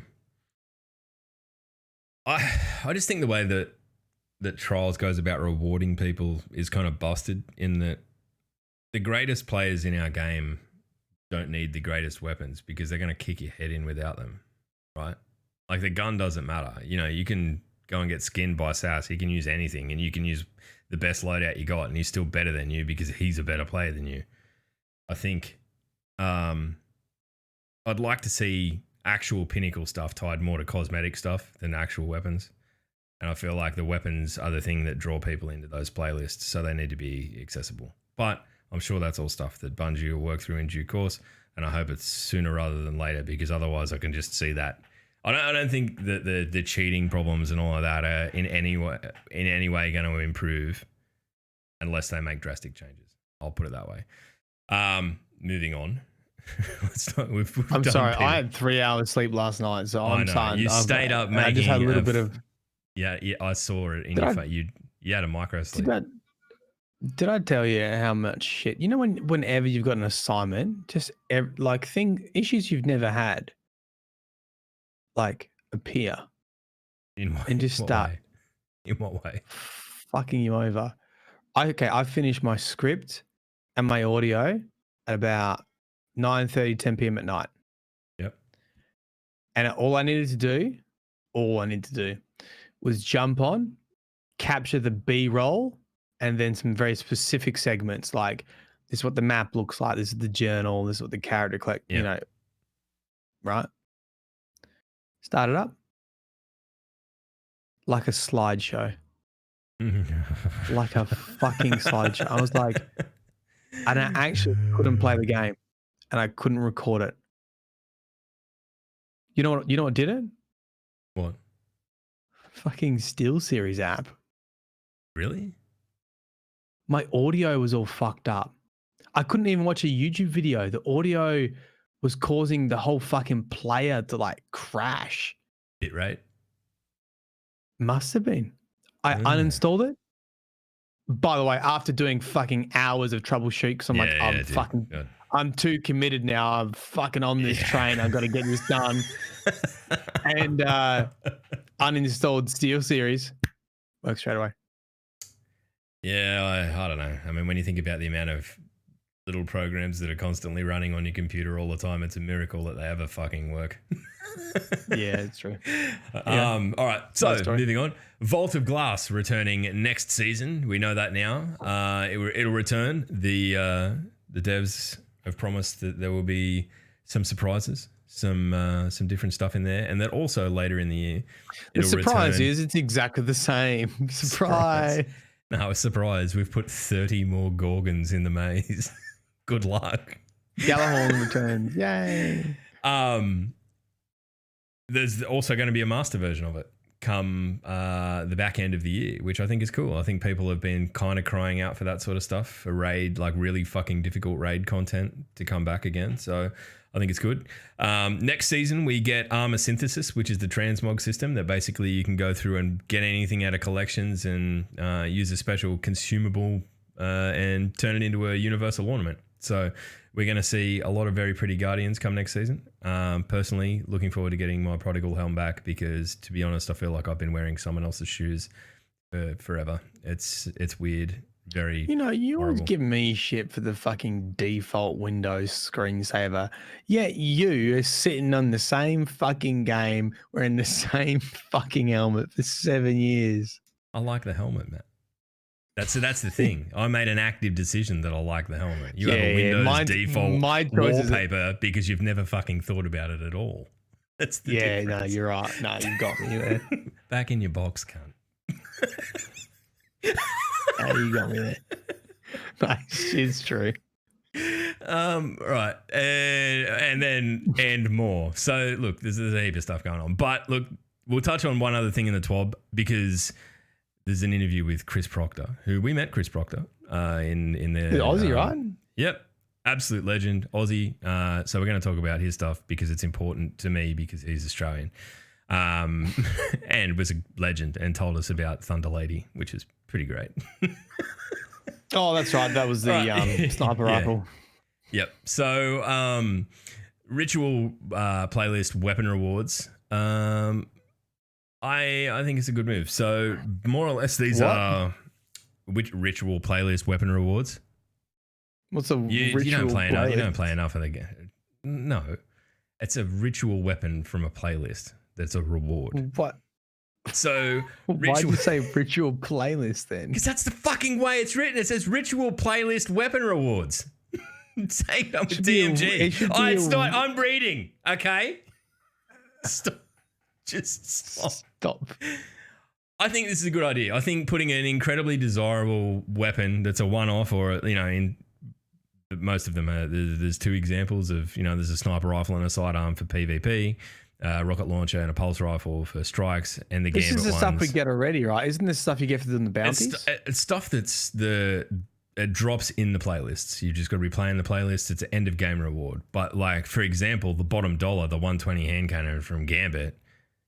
S2: just think the way that Trials goes about rewarding people is kind of busted, in that the greatest players in our game don't need the greatest weapons because they're going to kick your head in without them, right? Like the gun doesn't matter. You know, you can go and get skinned by Sass. He can use anything, and you can use the best loadout you got, and he's still better than you because he's a better player than you. I think I'd like to see actual pinnacle stuff tied more to cosmetic stuff than actual weapons. And I feel like the weapons are the thing that draw people into those playlists, so they need to be accessible. But I'm sure that's all stuff that Bungie will work through in due course, and I hope it's sooner rather than later, because otherwise I can just see that. I don't think that the cheating problems and all of that are in any way going to improve unless they make drastic changes. I'll put it that way. Moving on.
S3: I'm sorry. I had 3 hours sleep last night, so I'm tired.
S2: You stayed up making.
S3: I just had a little bit of.
S2: Yeah, I saw it in your face. You had a micro sleep.
S3: Did I tell you how much shit? You know, whenever you've got an assignment, just issues you've never had, like appear, and just start.
S2: Way? In what way?
S3: Fucking you over. I finished my script and my audio at about 9:30, 10 p.m. at night.
S2: Yep.
S3: And all I needed to do was jump on, capture the B-roll, and then some very specific segments, like this is what the map looks like, this is the journal, this is what the character collect, you know, right? Start it up like a slideshow. Like a fucking slideshow. I was like, and I actually couldn't play the game, and I couldn't record it. You know what did it?
S2: What?
S3: Fucking SteelSeries app.
S2: Really?
S3: My audio was all fucked up. I couldn't even watch a YouTube video. The audio was causing the whole fucking player to like crash.
S2: Bitrate?
S3: Must have been. I uninstalled it. By the way, after doing fucking hours of troubleshoot, because I'm too committed now. I'm fucking on this train. I've got to get this done. And uninstalled SteelSeries. Works straight away.
S2: Yeah, I don't know. I mean, when you think about the amount of little programs that are constantly running on your computer all the time, it's a miracle that they ever fucking work.
S3: Yeah, it's true.
S2: All right, so moving on. Vault of Glass returning next season. We know that now. It'll return. The devs have promised that there will be some surprises, some different stuff in there, and that also later in the year.
S3: The surprise is it's exactly the same. Surprise.
S2: No, a surprise. We've put 30 more Gorgons in the maze. Good luck.
S3: Gallahorn returns. Yay.
S2: There's also going to be a master version of it come the back end of the year, which I think is cool. I think people have been kind of crying out for that sort of stuff, for raid, like really fucking difficult raid content to come back again. So I think it's good. Next season, we get Armor Synthesis, which is the transmog system that basically you can go through and get anything out of collections and use a special consumable and turn it into a universal ornament. So we're going to see a lot of very pretty Guardians come next season. Personally, looking forward to getting my Prodigal helm back because, to be honest, I feel like I've been wearing someone else's shoes forever. It's weird. Very
S3: you always
S2: horrible.
S3: give me shit for the fucking default Windows screensaver. Yet you are sitting on the same fucking game wearing the same fucking helmet for 7 years.
S2: I like the helmet, Matt. That's the thing. I made an active decision that I like the helmet. You have a Windows default wallpaper because you've never fucking thought about it at all. That's the difference.
S3: No, you're right. No, you got me there.
S2: Back in your box, cunt.
S3: You got me there. Nice. It's true.
S2: Right. And more. So look, there's a heap of stuff going on. But look, we'll touch on one other thing in the TWAB because there's an interview with Chris Proctor, who we met Chris Proctor in the
S3: Aussie, right?
S2: Yep. Absolute legend, Aussie. So we're going to talk about his stuff because it's important to me because he's Australian. and was a legend and told us about Thunder Lady, which is pretty great.
S3: Oh, that's right. That was the sniper
S2: Yeah.
S3: rifle.
S2: Yep. So, ritual playlist weapon rewards. I think it's a good move. So more or less, these are which ritual playlist weapon rewards.
S3: What's a
S2: You
S3: ritual
S2: don't play enough. You
S3: playlist?
S2: don't play enough of the game. No, it's a ritual weapon from a playlist. That's a reward.
S3: What?
S2: So
S3: Why do you say ritual playlist then?
S2: Because that's the fucking way it's written. It says ritual playlist weapon rewards. Take it up with DMG. It's not. I'm reading. Okay. Stop. Just stop. I think this is a good idea. I think putting an incredibly desirable weapon that's a one-off, or in most of them are, there's two examples of there's a sniper rifle and a sidearm for PvP. Rocket launcher and a pulse rifle for strikes, and the
S3: This
S2: Gambit
S3: is the
S2: ones.
S3: stuff we get already, right? Isn't this stuff you get for doing the bounties?
S2: It's stuff that's it drops in the playlists. You just got to be playing the playlist. It's an end of game reward. But like, for example, the bottom dollar, the 120 hand cannon from Gambit,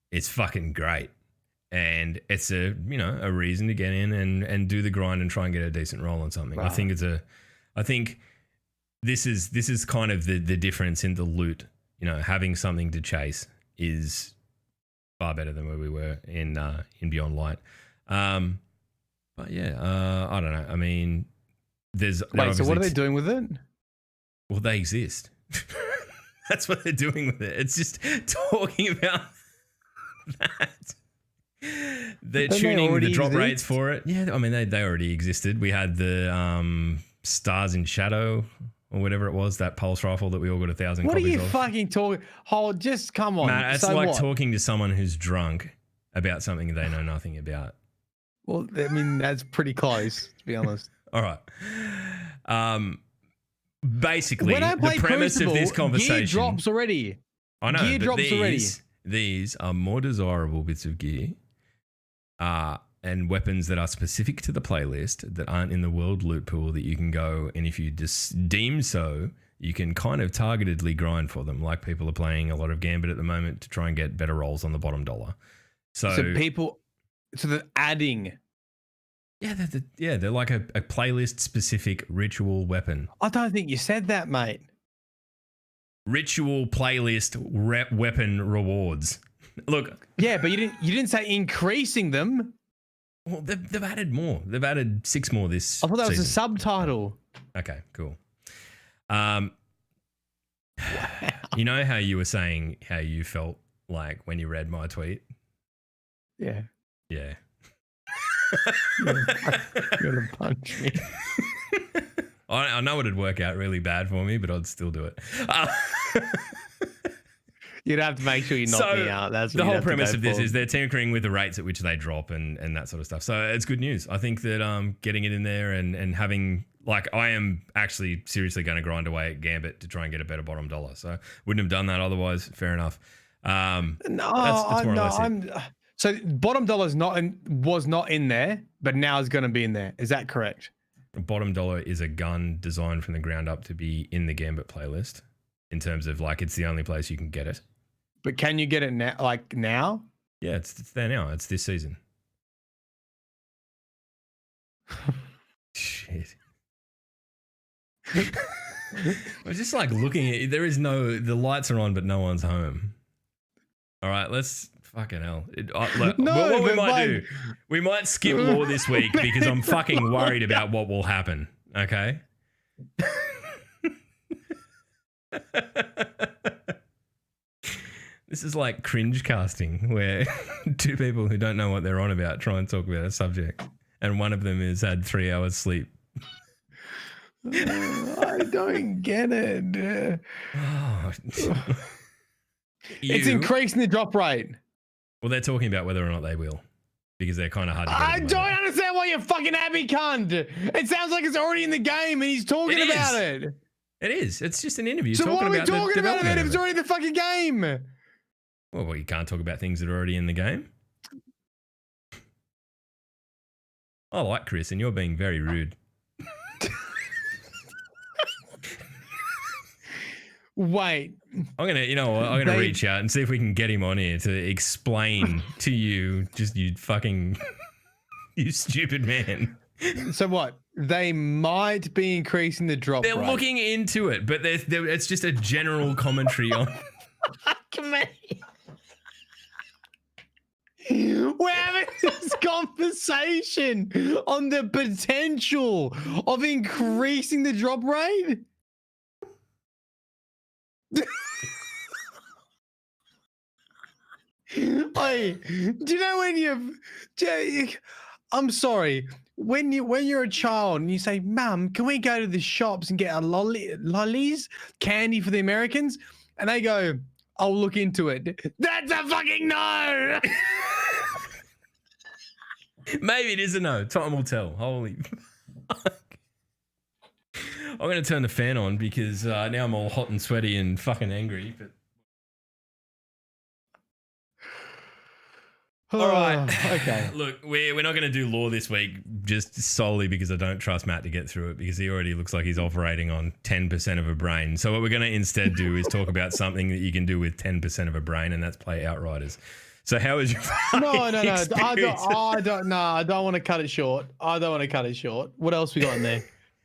S2: it's fucking great, and it's a reason to get in and do the grind and try and get a decent roll on something.
S3: Right.
S2: I think this is kind of the difference in the loot. Having something to chase is far better than where we were in Beyond Light. But yeah, I don't know. I mean,
S3: So what are they doing with it?
S2: Well, they exist. That's what they're doing with it. It's just talking about that. They're tuning the drop rates for it. Yeah, I mean, they already existed. We had the Stars in Shadow or whatever it was, that pulse rifle that we all got 1,000
S3: What are
S2: copies
S3: you
S2: of.
S3: fucking talking? Hold, just come on.
S2: Matt, it's
S3: so
S2: like
S3: what?
S2: talking to someone who's drunk about something they know nothing about.
S3: Well, I mean, that's pretty close, to be honest.
S2: All right. Basically,
S3: When I
S2: the
S3: play
S2: premise
S3: Crucible,
S2: of this conversation.
S3: gear drops already.
S2: I know.
S3: Gear
S2: but
S3: drops already.
S2: These are more desirable bits of gear and weapons that are specific to the playlist that aren't in the world loot pool that you can go, and if you just deem so, you can kind of targetedly grind for them. Like people are playing a lot of Gambit at the moment to try and get better rolls on the bottom dollar. So
S3: they're adding.
S2: Yeah, they're like a playlist specific ritual weapon.
S3: I don't think you said that, mate.
S2: Ritual playlist weapon rewards. Look.
S3: Yeah, but you didn't say increasing them.
S2: Well, they've added more. They've added 6 more this
S3: I thought that was a
S2: season.
S3: subtitle.
S2: Okay, cool. You know how you were saying how you felt like when you read my tweet?
S3: Yeah.
S2: Yeah.
S3: You're gonna punch me.
S2: I know it'd work out really bad for me, but I'd still do it.
S3: You'd have to make sure you knock me out. That's what
S2: the
S3: you'd
S2: whole
S3: have to
S2: premise
S3: go
S2: of this
S3: for.
S2: is they're tinkering with the rates at which they drop and that sort of stuff. So it's good news. I think that getting it in there and having, like, I am actually seriously going to grind away at Gambit to try and get a better bottom dollar. So wouldn't have done that otherwise. Fair enough. That's more or less it.
S3: So bottom dollar was not in there, but now is going to be in there. Is that correct?
S2: Bottom dollar is a gun designed from the ground up to be in the Gambit playlist in terms of, like, it's the only place you can get it.
S3: But can you get it now? Like now?
S2: Yeah, it's there now. It's this season. Shit. We're just like looking at, the lights are on, but no one's home. All right, let's fucking hell. What we might do, we might skip law this week because I'm fucking worried about what will happen. Okay. This is like cringe casting, where two people who don't know what they're on about try and talk about a subject, and one of them has had 3 hours sleep.
S3: I don't get it. It's increasing the drop rate.
S2: Well, they're talking about whether or not they will, because they're kind of hard to get.
S3: I don't understand why you're fucking happy, cunt. It sounds like it's already in the game and he's talking about it.
S2: It is. It's just an interview.
S3: So
S2: talking
S3: why are we
S2: about
S3: talking about it if it's already in the fucking game?
S2: Well, you can't talk about things that are already in the game. I like Chris, and you're being very rude.
S3: Wait.
S2: I'm gonna, you know what? I'm gonna
S3: They-
S2: reach out and see if we can get him on here to explain to you, just you fucking, you stupid man.
S3: So what? They might be increasing the drop
S2: They're
S3: rate.
S2: looking into it, but it's just a general commentary on.
S3: Come on. We're having this conversation on the potential of increasing the drop rate. Hey, do you know when I'm sorry, when you're a child and you say, "Mum, can we go to the shops and get a lollies, candy for the Americans?" And they go, "I'll look into it." That's a fucking no.
S2: Maybe it is a no. Time will tell. Holy fuck. I'm going to turn the fan on because now I'm all hot and sweaty and fucking angry. But all right.
S3: Okay.
S2: Look, we're not going to do law this week just solely because I don't trust Matt to get through it because he already looks like he's operating on 10% of a brain. So what we're going to instead do is talk about something that you can do with 10% of a brain, and that's play Outriders. So how is your
S3: No. I
S2: experience?
S3: don't. No, I don't want to cut it short. What else we got in there?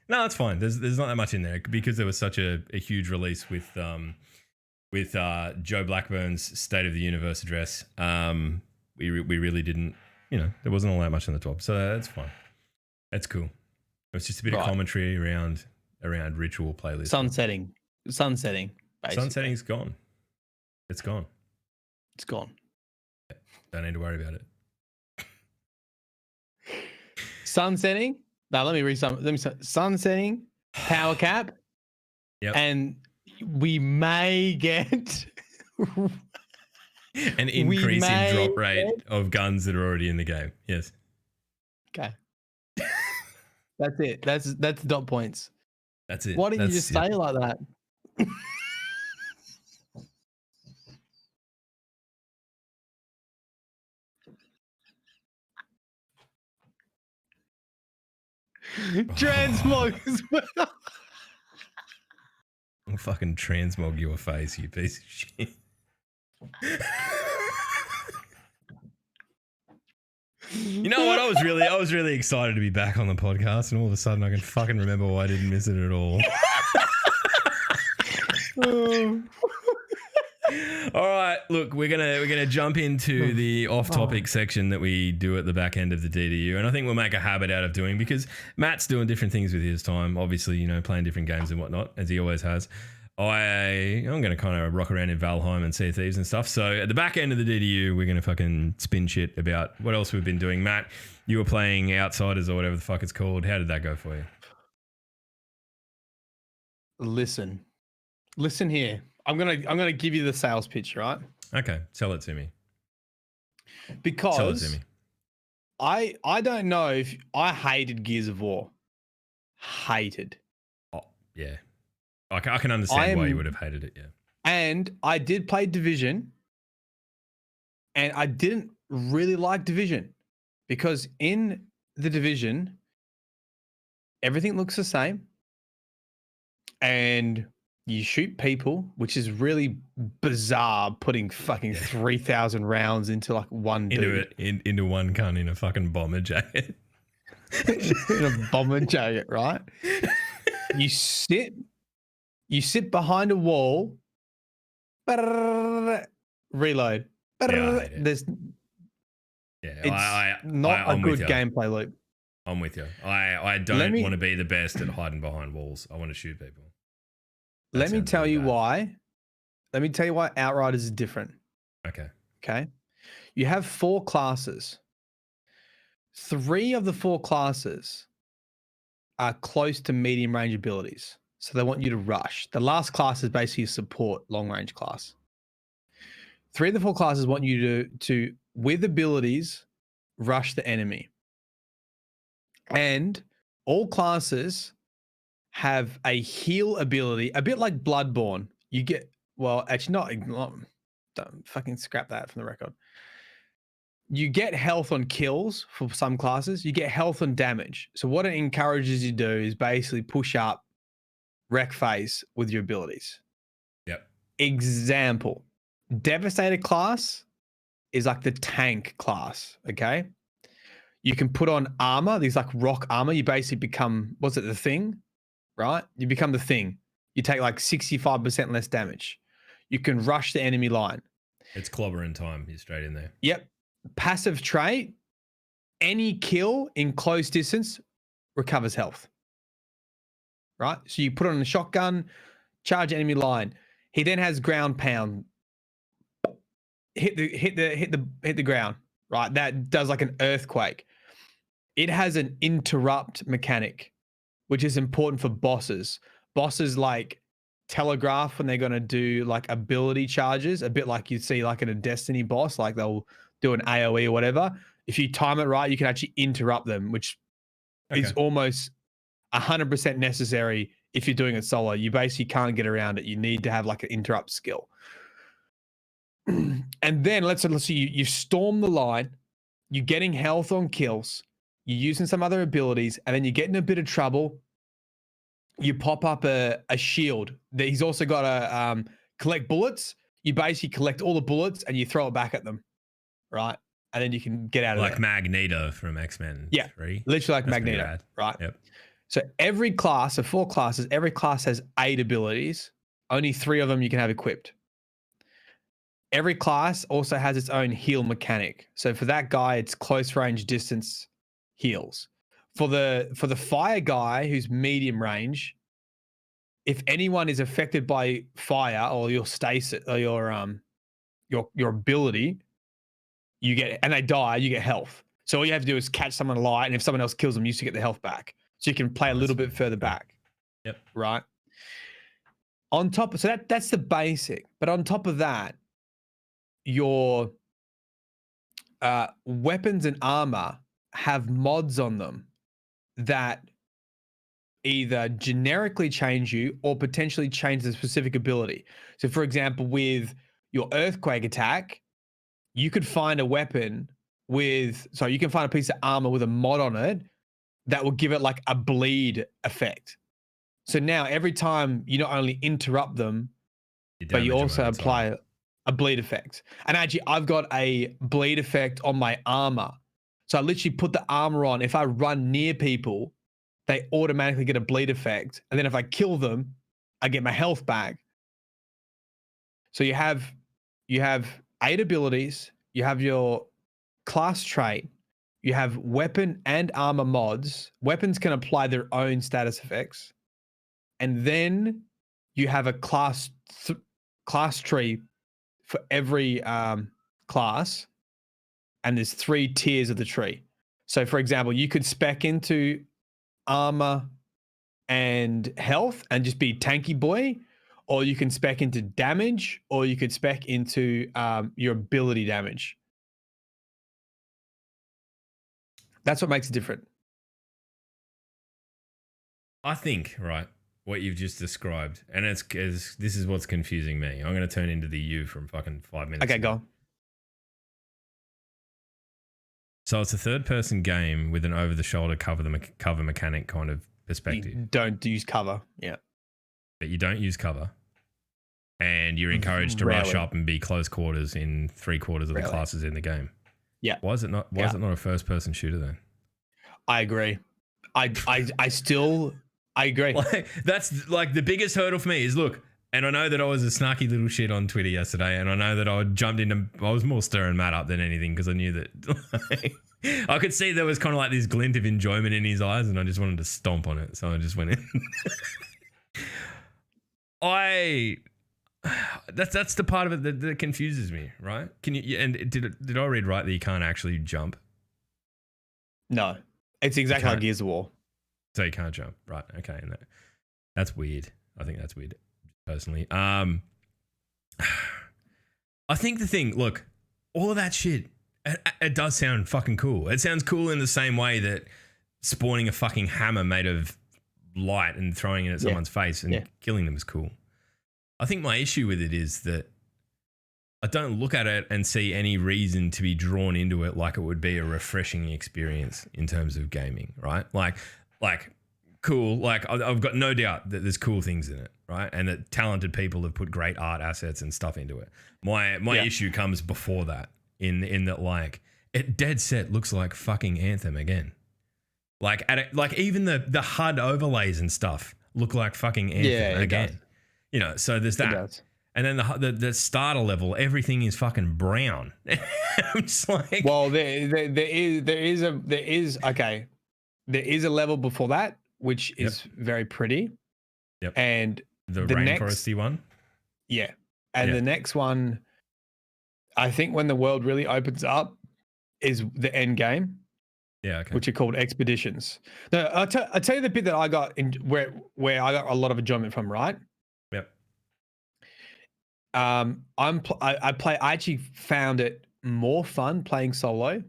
S2: No, it's fine. There's not that much in there because there was such a huge release with Joe Blackburn's State of the Universe address. We really didn't, there wasn't all that much on the top, so that's fine. That's cool. It was just a bit of commentary around ritual playlists.
S3: Sunsetting. Basically.
S2: Sunsetting's gone. It's gone.
S3: It's gone.
S2: Don't need to worry about it.
S3: Sunsetting. Now let me sunsetting. Power cap.
S2: Yep.
S3: And we may get
S2: an increase in drop rate of guns that are already in the game. Yes.
S3: Okay. That's it. That's dot points.
S2: That's it.
S3: Why didn't you just say it like that? Transmog as well.
S2: I'll fucking transmog your face, you piece of shit. You know what? I was really excited to be back on the podcast, and all of a sudden I can fucking remember why I didn't miss it at all. All right, look, we're gonna jump into the off-topic section that we do at the back end of the DDU, and I think we'll make a habit out of doing because Matt's doing different things with his time. Obviously, playing different games and whatnot, as he always has. I'm going to kind of rock around in Valheim and Sea of Thieves and stuff. So at the back end of the DDU, we're going to fucking spin shit about what else we've been doing. Matt, you were playing Outsiders or whatever the fuck it's called. How did that go for you?
S3: Listen here. I'm gonna give you the sales pitch, right?
S2: Okay, sell it to me.
S3: Because
S2: sell it to me.
S3: I don't know if I hated Gears of War. Hated.
S2: Oh yeah, I can understand why you would have hated it. Yeah.
S3: And I did play Division, and I didn't really like Division because in the Division, everything looks the same, and you shoot people, which is really bizarre, putting fucking 3,000 rounds into like one dude.
S2: Into one cunt in a fucking bomber jacket.
S3: In a bomber jacket, right? You sit behind a wall, reload. It's not a good gameplay loop.
S2: I'm with you. I don't want to be the best at hiding behind walls. I want to shoot people.
S3: Let me tell you why. Let me tell you why Outriders is different. Okay. You have 4 classes. 3 of the 4 classes are close to medium range abilities. So they want you to rush. The last class is basically a support long range class. 3 of the 4 classes want you to with abilities, rush the enemy. And all classes have a heal ability, a bit like Bloodborne. You get, well, actually not, don't fucking scrap that from the record. You get health on kills for some classes. You get health on damage. So what it encourages you to do is basically push up wreck phase with your abilities. example, Devastator class is like the tank class, okay? You can put on armor, these like rock armor. You basically become, what's it, the Thing, right? You become the Thing. You take like 65% less damage. You can rush the enemy line.
S2: It's clobbering time. You're straight in there.
S3: Yep. Passive trait, any kill in close distance recovers health. Right? So you put on a shotgun, charge enemy line. He then has ground pound. Hit the ground, right? That does like an earthquake. It has an interrupt mechanic, which is important for bosses. Bosses like telegraph when they're going to do like ability charges, a bit like you'd see like in a Destiny boss, like they'll do an AoE or whatever. If you time it right, you can actually interrupt them, which is almost 100% necessary if you're doing it solo. You basically can't get around it. You need to have like an interrupt skill. And then let's see, you storm the line, you're getting health on kills, you're using some other abilities, and then you get in a bit of trouble. You pop up a shield. He's also got a collect bullets. You basically collect all the bullets and you throw it back at them, right? And then you can get out of there.
S2: Like Magneto from X-Men 3.
S3: Literally like Magneto, right?
S2: Yep.
S3: So every class of 4 classes, every class has 8 abilities. Only 3 of them you can have equipped. Every class also has its own heal mechanic. So for that guy, it's close range distance heals. For the fire guy who's medium range, if anyone is affected by fire or your stasis or your ability, you get, and they die, you get health. So all you have to do is catch someone alive, and if someone else kills them, you used to get the health back. So you can play a little bit further back.
S2: Yep.
S3: Right. On top, so that's the basic. But on top of that, your weapons and armor have mods on them that either generically change you or potentially change the specific ability. So for example, with your earthquake attack, you could find a weapon you can find a piece of armor with a mod on it that will give it like a bleed effect. So now every time you not only interrupt them, but you also apply a bleed effect. And actually, I've got a bleed effect on my armor. So I literally put the armor on. If I run near people, they automatically get a bleed effect. And then if I kill them, I get my health back. So you have 8 abilities. You have your class trait. You have weapon and armor mods. Weapons can apply their own status effects. And then you have a class tree for every class, and there's 3 tiers of the tree. So for example, you could spec into armor and health and just be tanky boy, or you can spec into damage, or you could spec into your ability damage. That's what makes it different.
S2: I think, right, what you've just described, and this is what's confusing me. I'm going to turn into the you from fucking 5 minutes
S3: Okay,
S2: ago.
S3: go.
S2: So it's a third-person game with an over-the-shoulder cover mechanic kind of perspective.
S3: You don't use cover, yeah.
S2: But you don't use cover, and you're encouraged to rush up and be close quarters in 3/4 of the classes in the game.
S3: Yeah.
S2: Why is it not? Why is it not a first-person shooter then?
S3: I agree. I agree.
S2: Like, that's like the biggest hurdle for me is look. And I know that I was a snarky little shit on Twitter yesterday, and I know that I was more stirring Matt up than anything because I knew that I could see there was kind of like this glint of enjoyment in his eyes, and I just wanted to stomp on it. So I just went in. That's the part of it that confuses me, right? Can you? And did I read right that you can't actually jump?
S3: No, it's exactly like Gears of War.
S2: So you can't jump, right? Okay, and that's weird. I think that's weird. Personally, I think the thing, look, all of that shit, it does sound fucking cool. It sounds cool in the same way that spawning a fucking hammer made of light and throwing it at someone's face and killing them is cool. I think my issue with it is that I don't look at it and see any reason to be drawn into it like it would be a refreshing experience in terms of gaming, right? Like cool. Like I've got no doubt that there's cool things in it, right? And that talented people have put great art assets and stuff into it. My issue comes before that in that like it dead set looks like fucking Anthem again. Like like even the HUD overlays and stuff look like fucking Anthem again. Does. You know, so there's that. And then the starter level, everything is fucking brown. I'm just like,
S3: well, there is a level before that which is very pretty.
S2: Yep.
S3: And
S2: the rainforesty one.
S3: Yeah. And the next one, I think when the world really opens up, is the end game.
S2: Yeah. Okay.
S3: Which are called expeditions. Now, I'll tell you the bit that I got in where I got a lot of enjoyment from. Right.
S2: Yep.
S3: I actually found it more fun playing solo.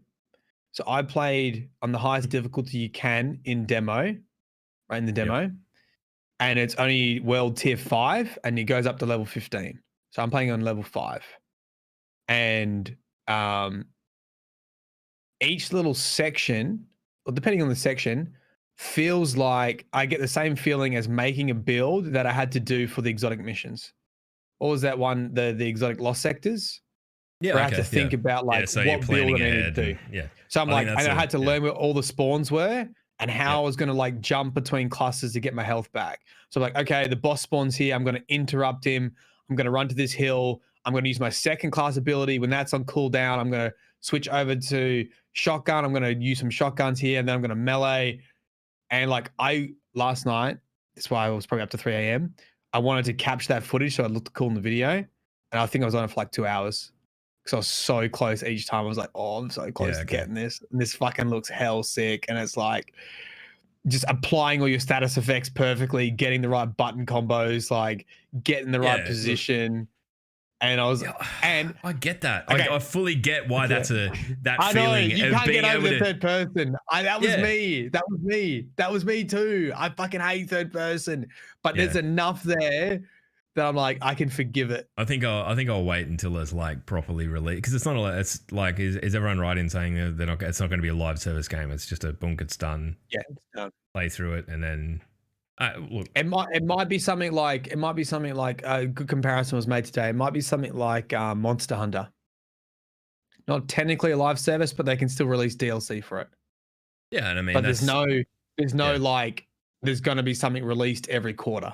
S3: So I played on the highest difficulty you can in demo, right in the demo, and it's only world tier 5, and it goes up to level 15. So I'm playing on level 5, and each little section, or depending on the section, feels like I get the same feeling as making a build that I had to do for the exotic missions. What was that one? The exotic lost sectors.
S2: Yeah,
S3: where I had to think about like
S2: so
S3: what build I needed to do. So I'm like, and I had to learn where all the spawns were and how I was going to like jump between clusters to get my health back. So I'm like, okay, the boss spawns here. I'm going to interrupt him. I'm going to run to this hill. I'm going to use my second class ability. When that's on cooldown, I'm going to switch over to shotgun. I'm going to use some shotguns here, and then I'm going to melee. And like last night, that's why I was probably up to 3 a.m. I wanted to capture that footage so it looked cool in the video. And I think I was on it for like 2 hours because I was so close each time. I was like, oh, I'm so close to getting this. And this fucking looks hell sick. And it's like just applying all your status effects perfectly, getting the right button combos, like getting the right position. And I was, and
S2: I get that. Okay. I fully get why that's that I
S3: know,
S2: feeling.
S3: You can't get over the third person. That was me. That was me. That was me too. I fucking hate third person. But there's enough there that I'm like, I can forgive it.
S2: I think I'll wait until it's like properly released, because it's not a. It's like is everyone right in saying that they're not? It's not going to be a live service game. It's just a boom, it's done.
S3: Yeah, it's done.
S2: Play through it and then. Look.
S3: It might be something like a good comparison was made today. It might be something like Monster Hunter. Not technically a live service, but they can still release DLC for it.
S2: Yeah, and I mean,
S3: but there's no like there's going to be something released every quarter.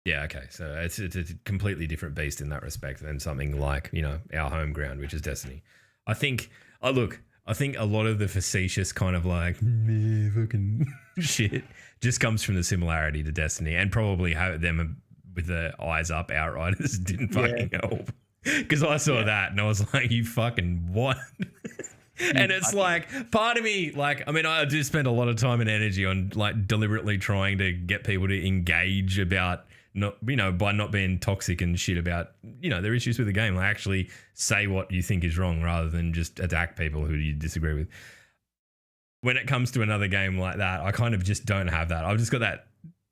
S2: Yeah, okay. So it's a completely different beast in that respect than something like, you know, our home ground, which is Destiny. I think a lot of the facetious kind of like fucking shit just comes from the similarity to Destiny, and probably how them with the eyes up outriders didn't fucking help. Because I saw that and I was like, you fucking what? And it's like, part of me, like, I mean, I do spend a lot of time and energy on like deliberately trying to get people to engage about not, you know, by not being toxic and shit about, you know, their issues with the game. Like actually say what you think is wrong rather than just attack people who you disagree with. When it comes to another game like that, I kind of just don't have that. I've just got that,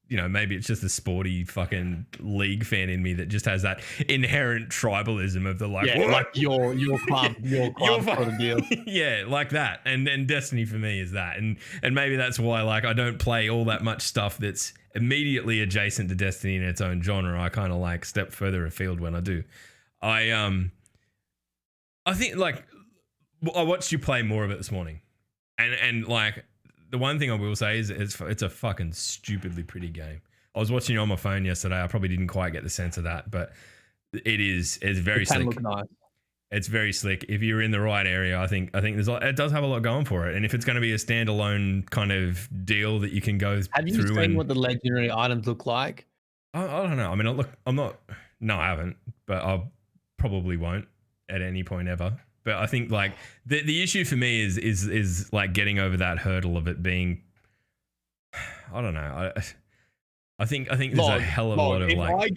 S2: you know, maybe it's just a sporty fucking league fan in me that just has that inherent tribalism of the like,
S3: like your club, your sort of deal.
S2: Yeah, like that. And Destiny for me is that. And maybe that's why like I don't play all that much stuff that's immediately adjacent to Destiny in its own genre. I kind of like step further afield when I do. I think like I watched you play more of it this morning. And like the one thing I will say is it's a fucking stupidly pretty game. I was watching it on my phone yesterday. I probably didn't quite get the sense of that, but it's very slick.
S3: Look nice.
S2: It's very slick. If you're in the right area, I think it does have a lot going for it. And if it's going to be a standalone kind of deal that you can go through.
S3: Have you seen what the legendary items look like?
S2: I don't know. I mean, I haven't, but I probably won't at any point ever. But I think like the issue for me is like getting over that hurdle of it being, I don't know. I think there's a hell of a lot of like.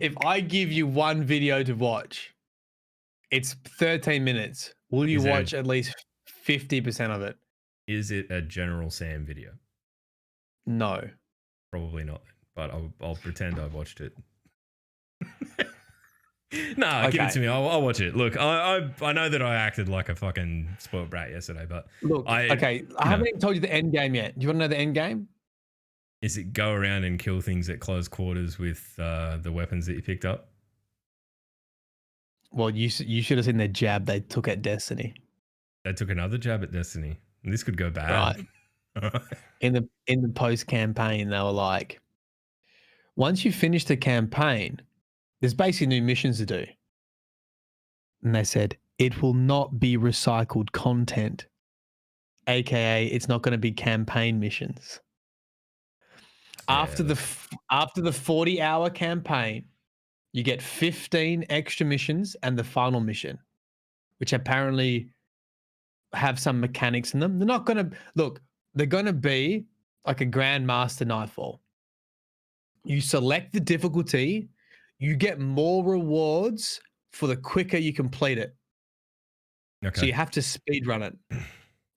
S2: If I give you one video to watch, it's 13 minutes. Will you watch at least 50% of it? Is it a General Sam video?
S3: No,
S2: probably not. But I'll pretend I watched it. No, give it to me. I'll watch it. Look, I know that I acted like a fucking spoiled brat yesterday, but
S3: look, I haven't even told you the end game yet. Do you want to know the end game?
S2: Is it go around and kill things at close quarters with the weapons that you picked up?
S3: Well, you should have seen the jab they took at Destiny.
S2: They took another jab at Destiny. This could go bad.
S3: Right. In the post campaign, they were like, once you finish the campaign, there's basically new missions to do. And they said, it will not be recycled content, aka it's not going to be campaign missions.
S2: Yeah,
S3: After the 40-hour campaign, you get 15 extra missions and the final mission, which apparently have some mechanics in them. They're not going to look. They're going to be like a Grandmaster Nightfall. You select the difficulty, you get more rewards for the quicker you complete it.
S2: Okay.
S3: So you have to speed run it. So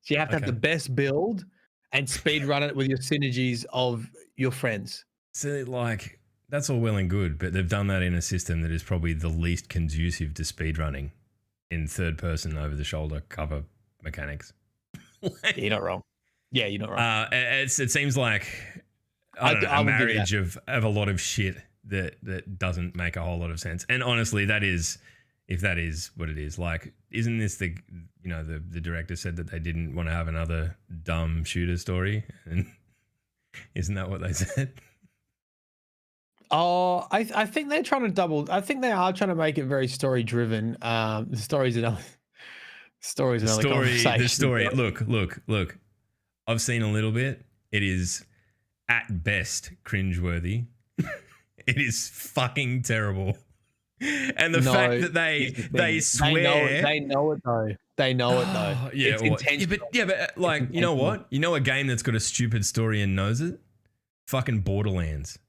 S3: you have to have the best build and speed run it with your synergies of your friends.
S2: So like that's all well and good, but they've done that in a system that is probably the least conducive to speedrunning in third person over the shoulder cover mechanics.
S3: Yeah, you're not wrong. Yeah, you're not wrong.
S2: It seems like I don't know, a marriage of a lot of shit that doesn't make a whole lot of sense. And honestly, that is, if that is what it is, like, isn't this the director said that they didn't want to have another dumb shooter story? And isn't that what they said?
S3: Oh, I think they're trying to I think they are trying to make it very story driven. The story's another conversation.
S2: The story. Look. I've seen a little bit. It is at best cringeworthy. It is fucking terrible. And the fact that they swear
S3: they know it though. They know it though.
S2: Yeah,
S3: it's intentional.
S2: but like, you know what? You know a game that's got a stupid story and knows it? Fucking Borderlands.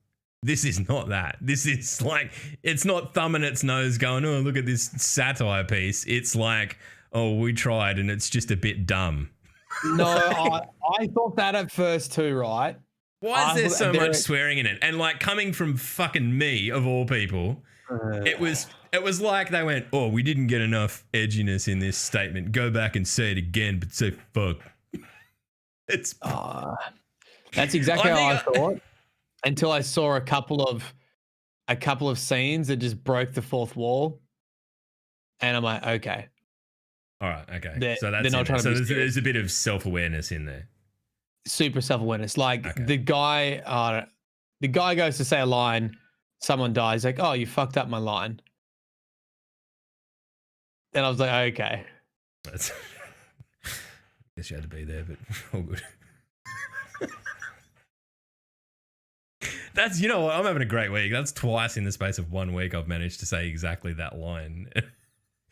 S2: This is not that. This is like, it's not thumbing its nose going, oh, look at this satire piece. It's like, oh, we tried and it's just a bit dumb.
S3: No, I thought that at first too, right?
S2: Why is there so much swearing in it? And like, coming from fucking me, of all people, it was like they went, oh, we didn't get enough edginess in this statement. Go back and say it again, but say fuck. It's
S3: that's exactly how I thought. Until I saw a couple of scenes that just broke the fourth wall, and I'm like, okay,
S2: all right, okay. So that's
S3: they're not trying to.
S2: There's a bit of self-awareness in there.
S3: Super self-awareness. Like the guy goes to say a line, someone dies. Like, oh, you fucked up my line, and I was like, okay.
S2: That's, I guess you had to be there, but all good. That's, you know what, I'm having a great week. That's twice in the space of 1 week I've managed to say exactly that line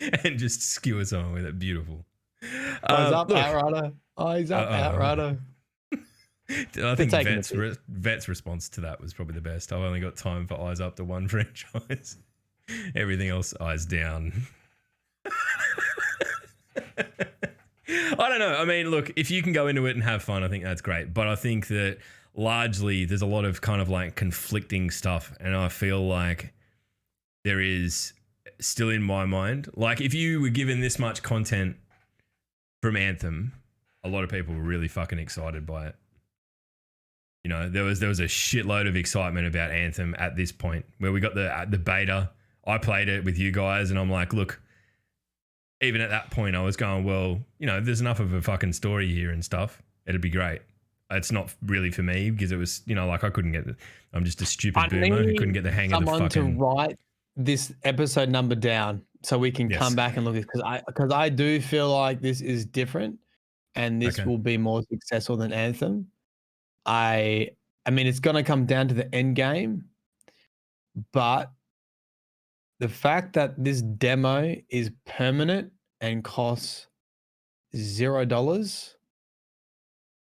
S2: and just skewer someone with it. Beautiful.
S3: Eyes up, Outrider. Eyes up, Outrider.
S2: I think Vet's response to that was probably the best. I've only got time for Eyes Up to one franchise. Everything else, eyes down. I don't know. I mean, look, if you can go into it and have fun, I think that's great. But I think that largely there's a lot of kind of like conflicting stuff. And I feel like there is still in my mind, like if you were given this much content from Anthem, a lot of people were really fucking excited by it. You know, there was a shitload of excitement about Anthem at this point where we got the beta. I played it with you guys and I'm like, look, even at that point I was going, well, you know, if there's enough of a fucking story here and stuff, it'd be great. It's not really for me because it was, you know, like I couldn't get it. I'm just a stupid boomer who couldn't get the hang of the fucking...
S3: Someone to write this episode number down so we can come back and look at it, because I do feel like this is different and this will be more successful than Anthem. I mean, it's going to come down to the end game, but the fact that this demo is permanent and costs $0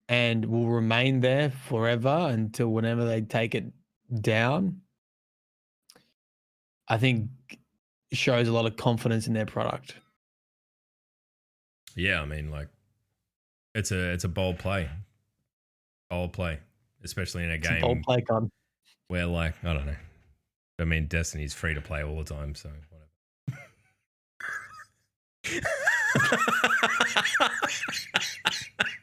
S3: and will remain there forever until whenever they take it down, I think shows a lot of confidence in their product.
S2: Yeah, I mean, like, it's a bold play. Bold play, especially in a game
S3: bold play, Con.
S2: Where, like, I don't know. I mean, Destiny's free to play all the time, so whatever.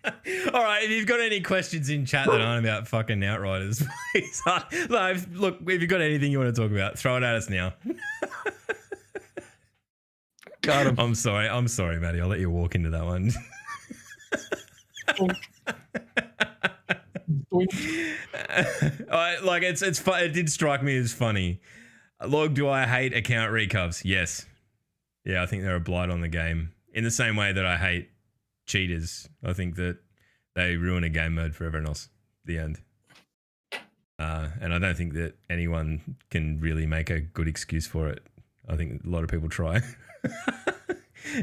S2: All right, if you've got any questions in chat that aren't about fucking Outriders, please. Look, if you've got anything you want to talk about, throw it at us now.
S3: Got him.
S2: I'm sorry, Matty. I'll let you walk into that one. It did strike me as funny. Log, do I hate account recovs? Yes. Yeah, I think they're a blight on the game. In the same way that I hate cheaters. I think that they ruin a game mode for everyone else. The end. And I don't think that anyone can really make a good excuse for it. I think a lot of people try.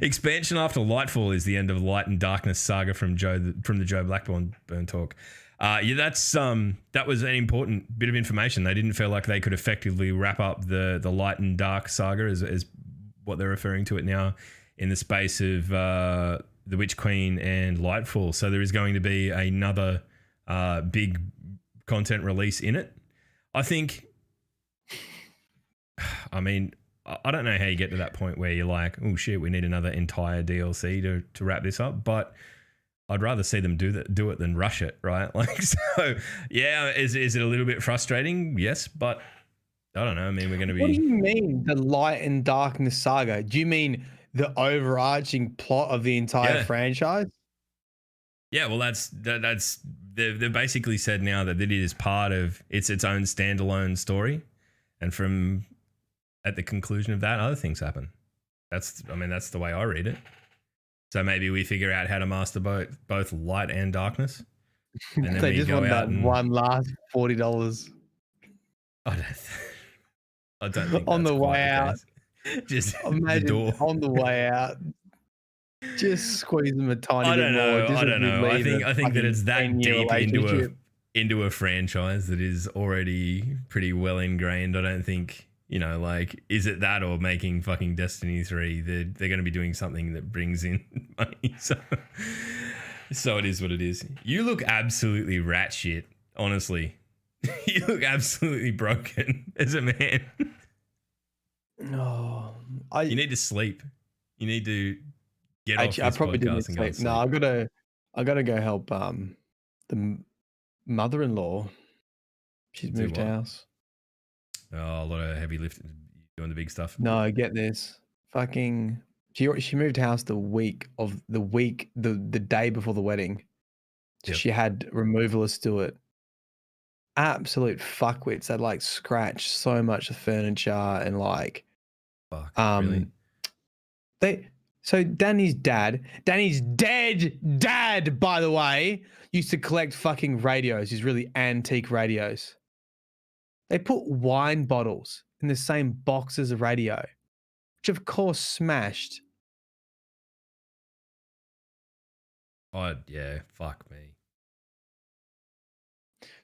S2: Expansion after Lightfall is the end of Light and Darkness saga from the Joe Blackburn talk. That was an important bit of information. They didn't feel like they could effectively wrap up the Light and Dark saga as what they're referring to it now in the space of the Witch Queen and Lightfall. So there is going to be another big content release in it. I think. I mean, I don't know how you get to that point where you're like, oh shit, we need another entire DLC to wrap this up, but I'd rather see them do it than rush it, right? Like, so yeah, is it a little bit frustrating? Yes, but I don't know. I mean, we're going to be.
S3: What do you mean the Light and Darkness saga? Do you mean the overarching plot of the entire franchise?
S2: Yeah, well, they've basically said now that it is part of its own standalone story, and from at the conclusion of that, other things happen. That's the way I read it. So maybe we figure out how to master both light and darkness, and then
S3: they
S2: we
S3: just
S2: go
S3: want
S2: out
S3: that
S2: and
S3: one last $40.
S2: I don't think
S3: on
S2: that's
S3: the
S2: quite
S3: way out.
S2: Case. Just
S3: imagine
S2: the door
S3: on the way out. Just squeeze them a tiny bit more.
S2: I don't know. I think that it's that deep into a franchise that is already pretty well ingrained. I don't think, like, is it that or making fucking Destiny 3? They're going to be doing something that brings in money. So it is what it is. You look absolutely rat shit, honestly. You look absolutely broken as a man.
S3: No,
S2: you need to sleep. You need to get off this
S3: I probably
S2: podcast
S3: didn't
S2: and go to
S3: sleep.
S2: sleep.
S3: No, I gotta go help the mother-in-law. She's moved house.
S2: Oh, a lot of heavy lifting, doing the big stuff.
S3: No, get this. Fucking she moved house the day before the wedding. So she had removalists do it. Absolute fuckwits that like scratch so much of furniture and like
S2: really?
S3: So Danny's dead dad, by the way, used to collect fucking radios, these really antique radios. They put wine bottles in the same box as a radio, which of course smashed.
S2: Oh yeah, fuck me.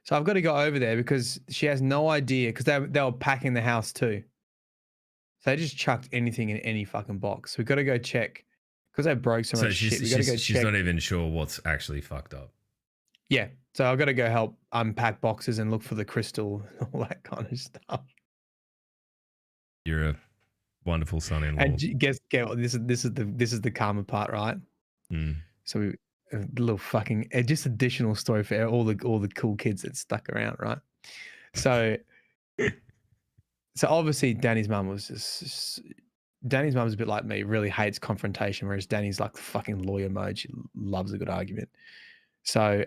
S3: So I've got to go over there because she has no idea, because they were packing the house too. So they just chucked anything in any fucking box. We've got to go check because they broke so much shit. We got to go check.
S2: She's not even sure what's actually fucked up.
S3: Yeah. So I've got to go help unpack boxes and look for the crystal and all that kind of stuff.
S2: You're a wonderful son-in-law.
S3: And guess this is the karma part, right? So a little fucking just additional story for all the cool kids that stuck around, right? So obviously Danny's mum was Danny's mum's a bit like me, really hates confrontation, whereas Danny's like fucking lawyer mode. She loves a good argument. So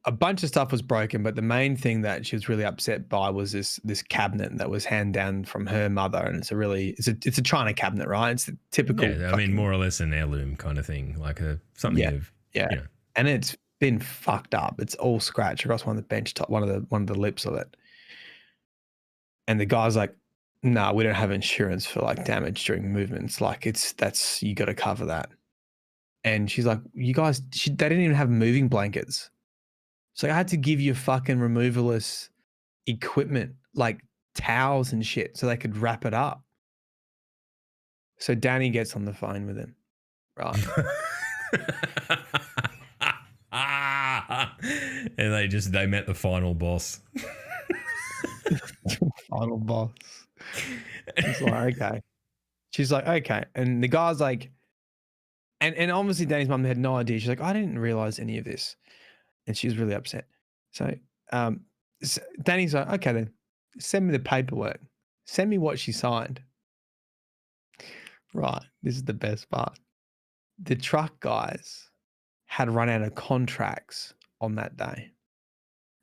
S3: a bunch of stuff was broken, but the main thing that she was really upset by was this cabinet that was handed down from her mother, and it's a china cabinet, right? It's a typical.
S2: Yeah, I mean, more or less an heirloom kind of thing, like something.
S3: And it's been fucked up. It's all scratched across one of the bench top, one of the lips of it. And the guy's like, "Nah, we don't have insurance for like damage during movements. Like you got to cover that." And she's like, "You guys, they didn't even have moving blankets." So I had to give you fucking removalist equipment, like towels and shit, so they could wrap it up. So Danny gets on the phone with him, right?
S2: And they met the final boss.
S3: Final boss. He's like, okay. She's like, okay. And the guy's like, And obviously Danny's mum had no idea. She's like, I didn't realize any of this. And she was really upset. So Danny's like, okay then, send me the paperwork. Send me what she signed. Right. This is the best part. The truck guys had run out of contracts on that day.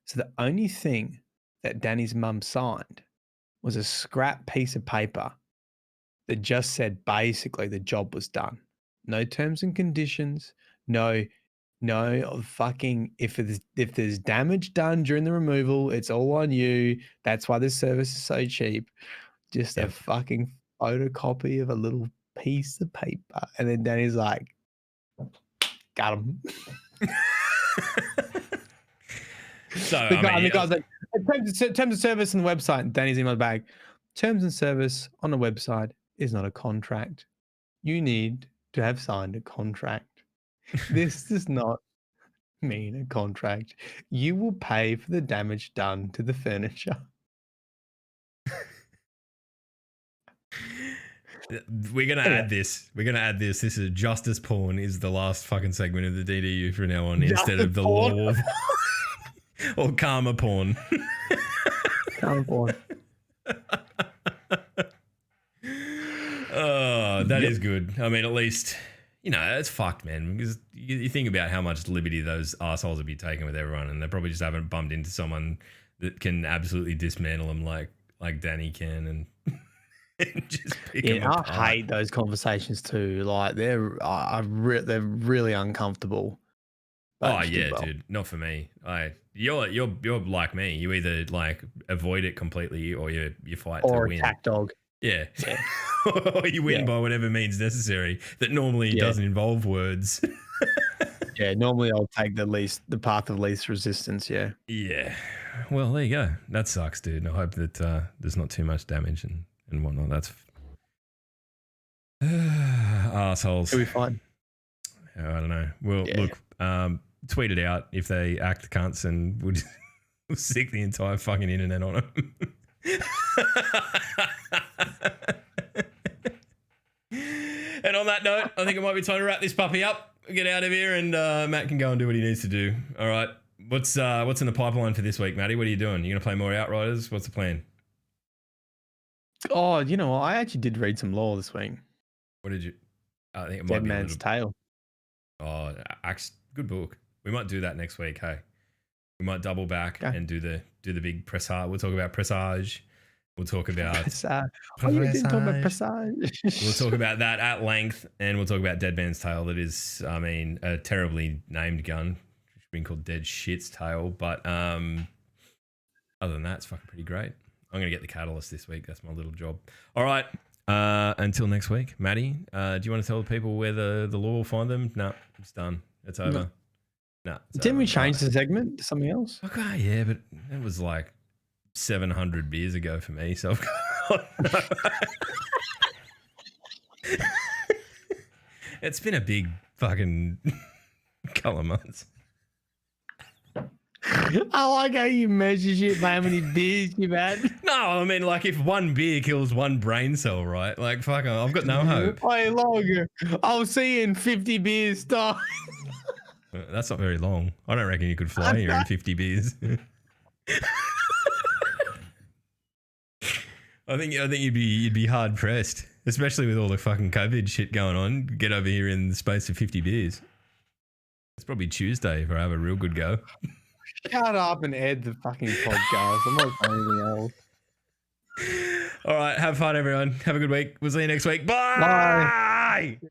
S3: So the only thing that Danny's mum signed was a scrap piece of paper that just said basically the job was done. No terms and conditions, no fucking if there's damage done during the removal, it's all on you. That's why this service is so cheap. Just a fucking photocopy of a little piece of paper. And then Danny's like, got him.
S2: So
S3: the guy's like, terms of service on the website. And Danny's emailed back. Terms and service on a website is not a contract. You need to have signed a contract. This does not mean a contract. You will pay for the damage done to the furniture.
S2: We're gonna add this. This is justice porn is the last fucking segment of the DDU from now on, instead of the law or karma porn.
S3: Karma porn.
S2: Oh, that is good. I mean, at least, you know, it's fucked, man. Because you think about how much liberty those assholes would be taking with everyone, and they probably just haven't bumped into someone that can absolutely dismantle them like Danny can, and just pick them apart.
S3: I hate those conversations too. Like they're really uncomfortable.
S2: Oh yeah, dude, not for me. You're like me. You either like avoid it completely, or you fight to win.
S3: Or attack dog.
S2: Yeah. Or you win by whatever means necessary that normally doesn't involve words.
S3: Yeah, normally I'll take the path of least resistance, yeah.
S2: Yeah. Well, there you go. That sucks, dude. I hope that there's not too much damage and whatnot. That's assholes.
S3: It'll be fine.
S2: I don't know. Well, look, tweet it out if they act cunts, and we'll stick the entire fucking internet on them. And on that note, I think it might be time to wrap this puppy up, get out of here, and Matt can go and do what he needs to do. All right. What's in the pipeline for this week, Matty? What are you doing? You going to play more Outriders? What's the plan?
S3: Oh, you know, I actually did read some lore this week.
S2: What did you? I think it might
S3: Dead
S2: be
S3: Man's Tale.
S2: Oh, good book. We might do that next week. Hey, we might double back and do the big presage. We'll talk about presage. We'll talk about
S3: you didn't talk about presage.
S2: We'll talk about that at length, and we'll talk about Dead Man's Tale. That is, I mean, a terribly named gun. It's been called Dead Shit's Tale, but other than that, it's fucking pretty great. I'm gonna get the Catalyst this week. That's my little job. All right. Until next week, Maddie. Do you want to tell the people where the law will find them? No, it's done. It's over. No.
S3: Didn't we change the segment to something else?
S2: Okay, yeah, but it was like 700 beers ago for me, so it's been a big fucking couple of months.
S3: I like how you measure shit by how many beers you've had.
S2: No, I mean, like, if one beer kills one brain cell, right? Like, fuck, I've got no hope.
S3: Hey, longer. I'll see you in 50 beers time.
S2: That's not very long. I don't reckon you could fly here in 50 beers. I think you'd be hard pressed, especially with all the fucking COVID shit going on. Get over here in the space of 50 beers. It's probably Tuesday if I have a real good go.
S3: Shut up and end the fucking podcast. I'm not saying anything else.
S2: All right, have fun, everyone. Have a good week. We'll see you next week. Bye. Bye.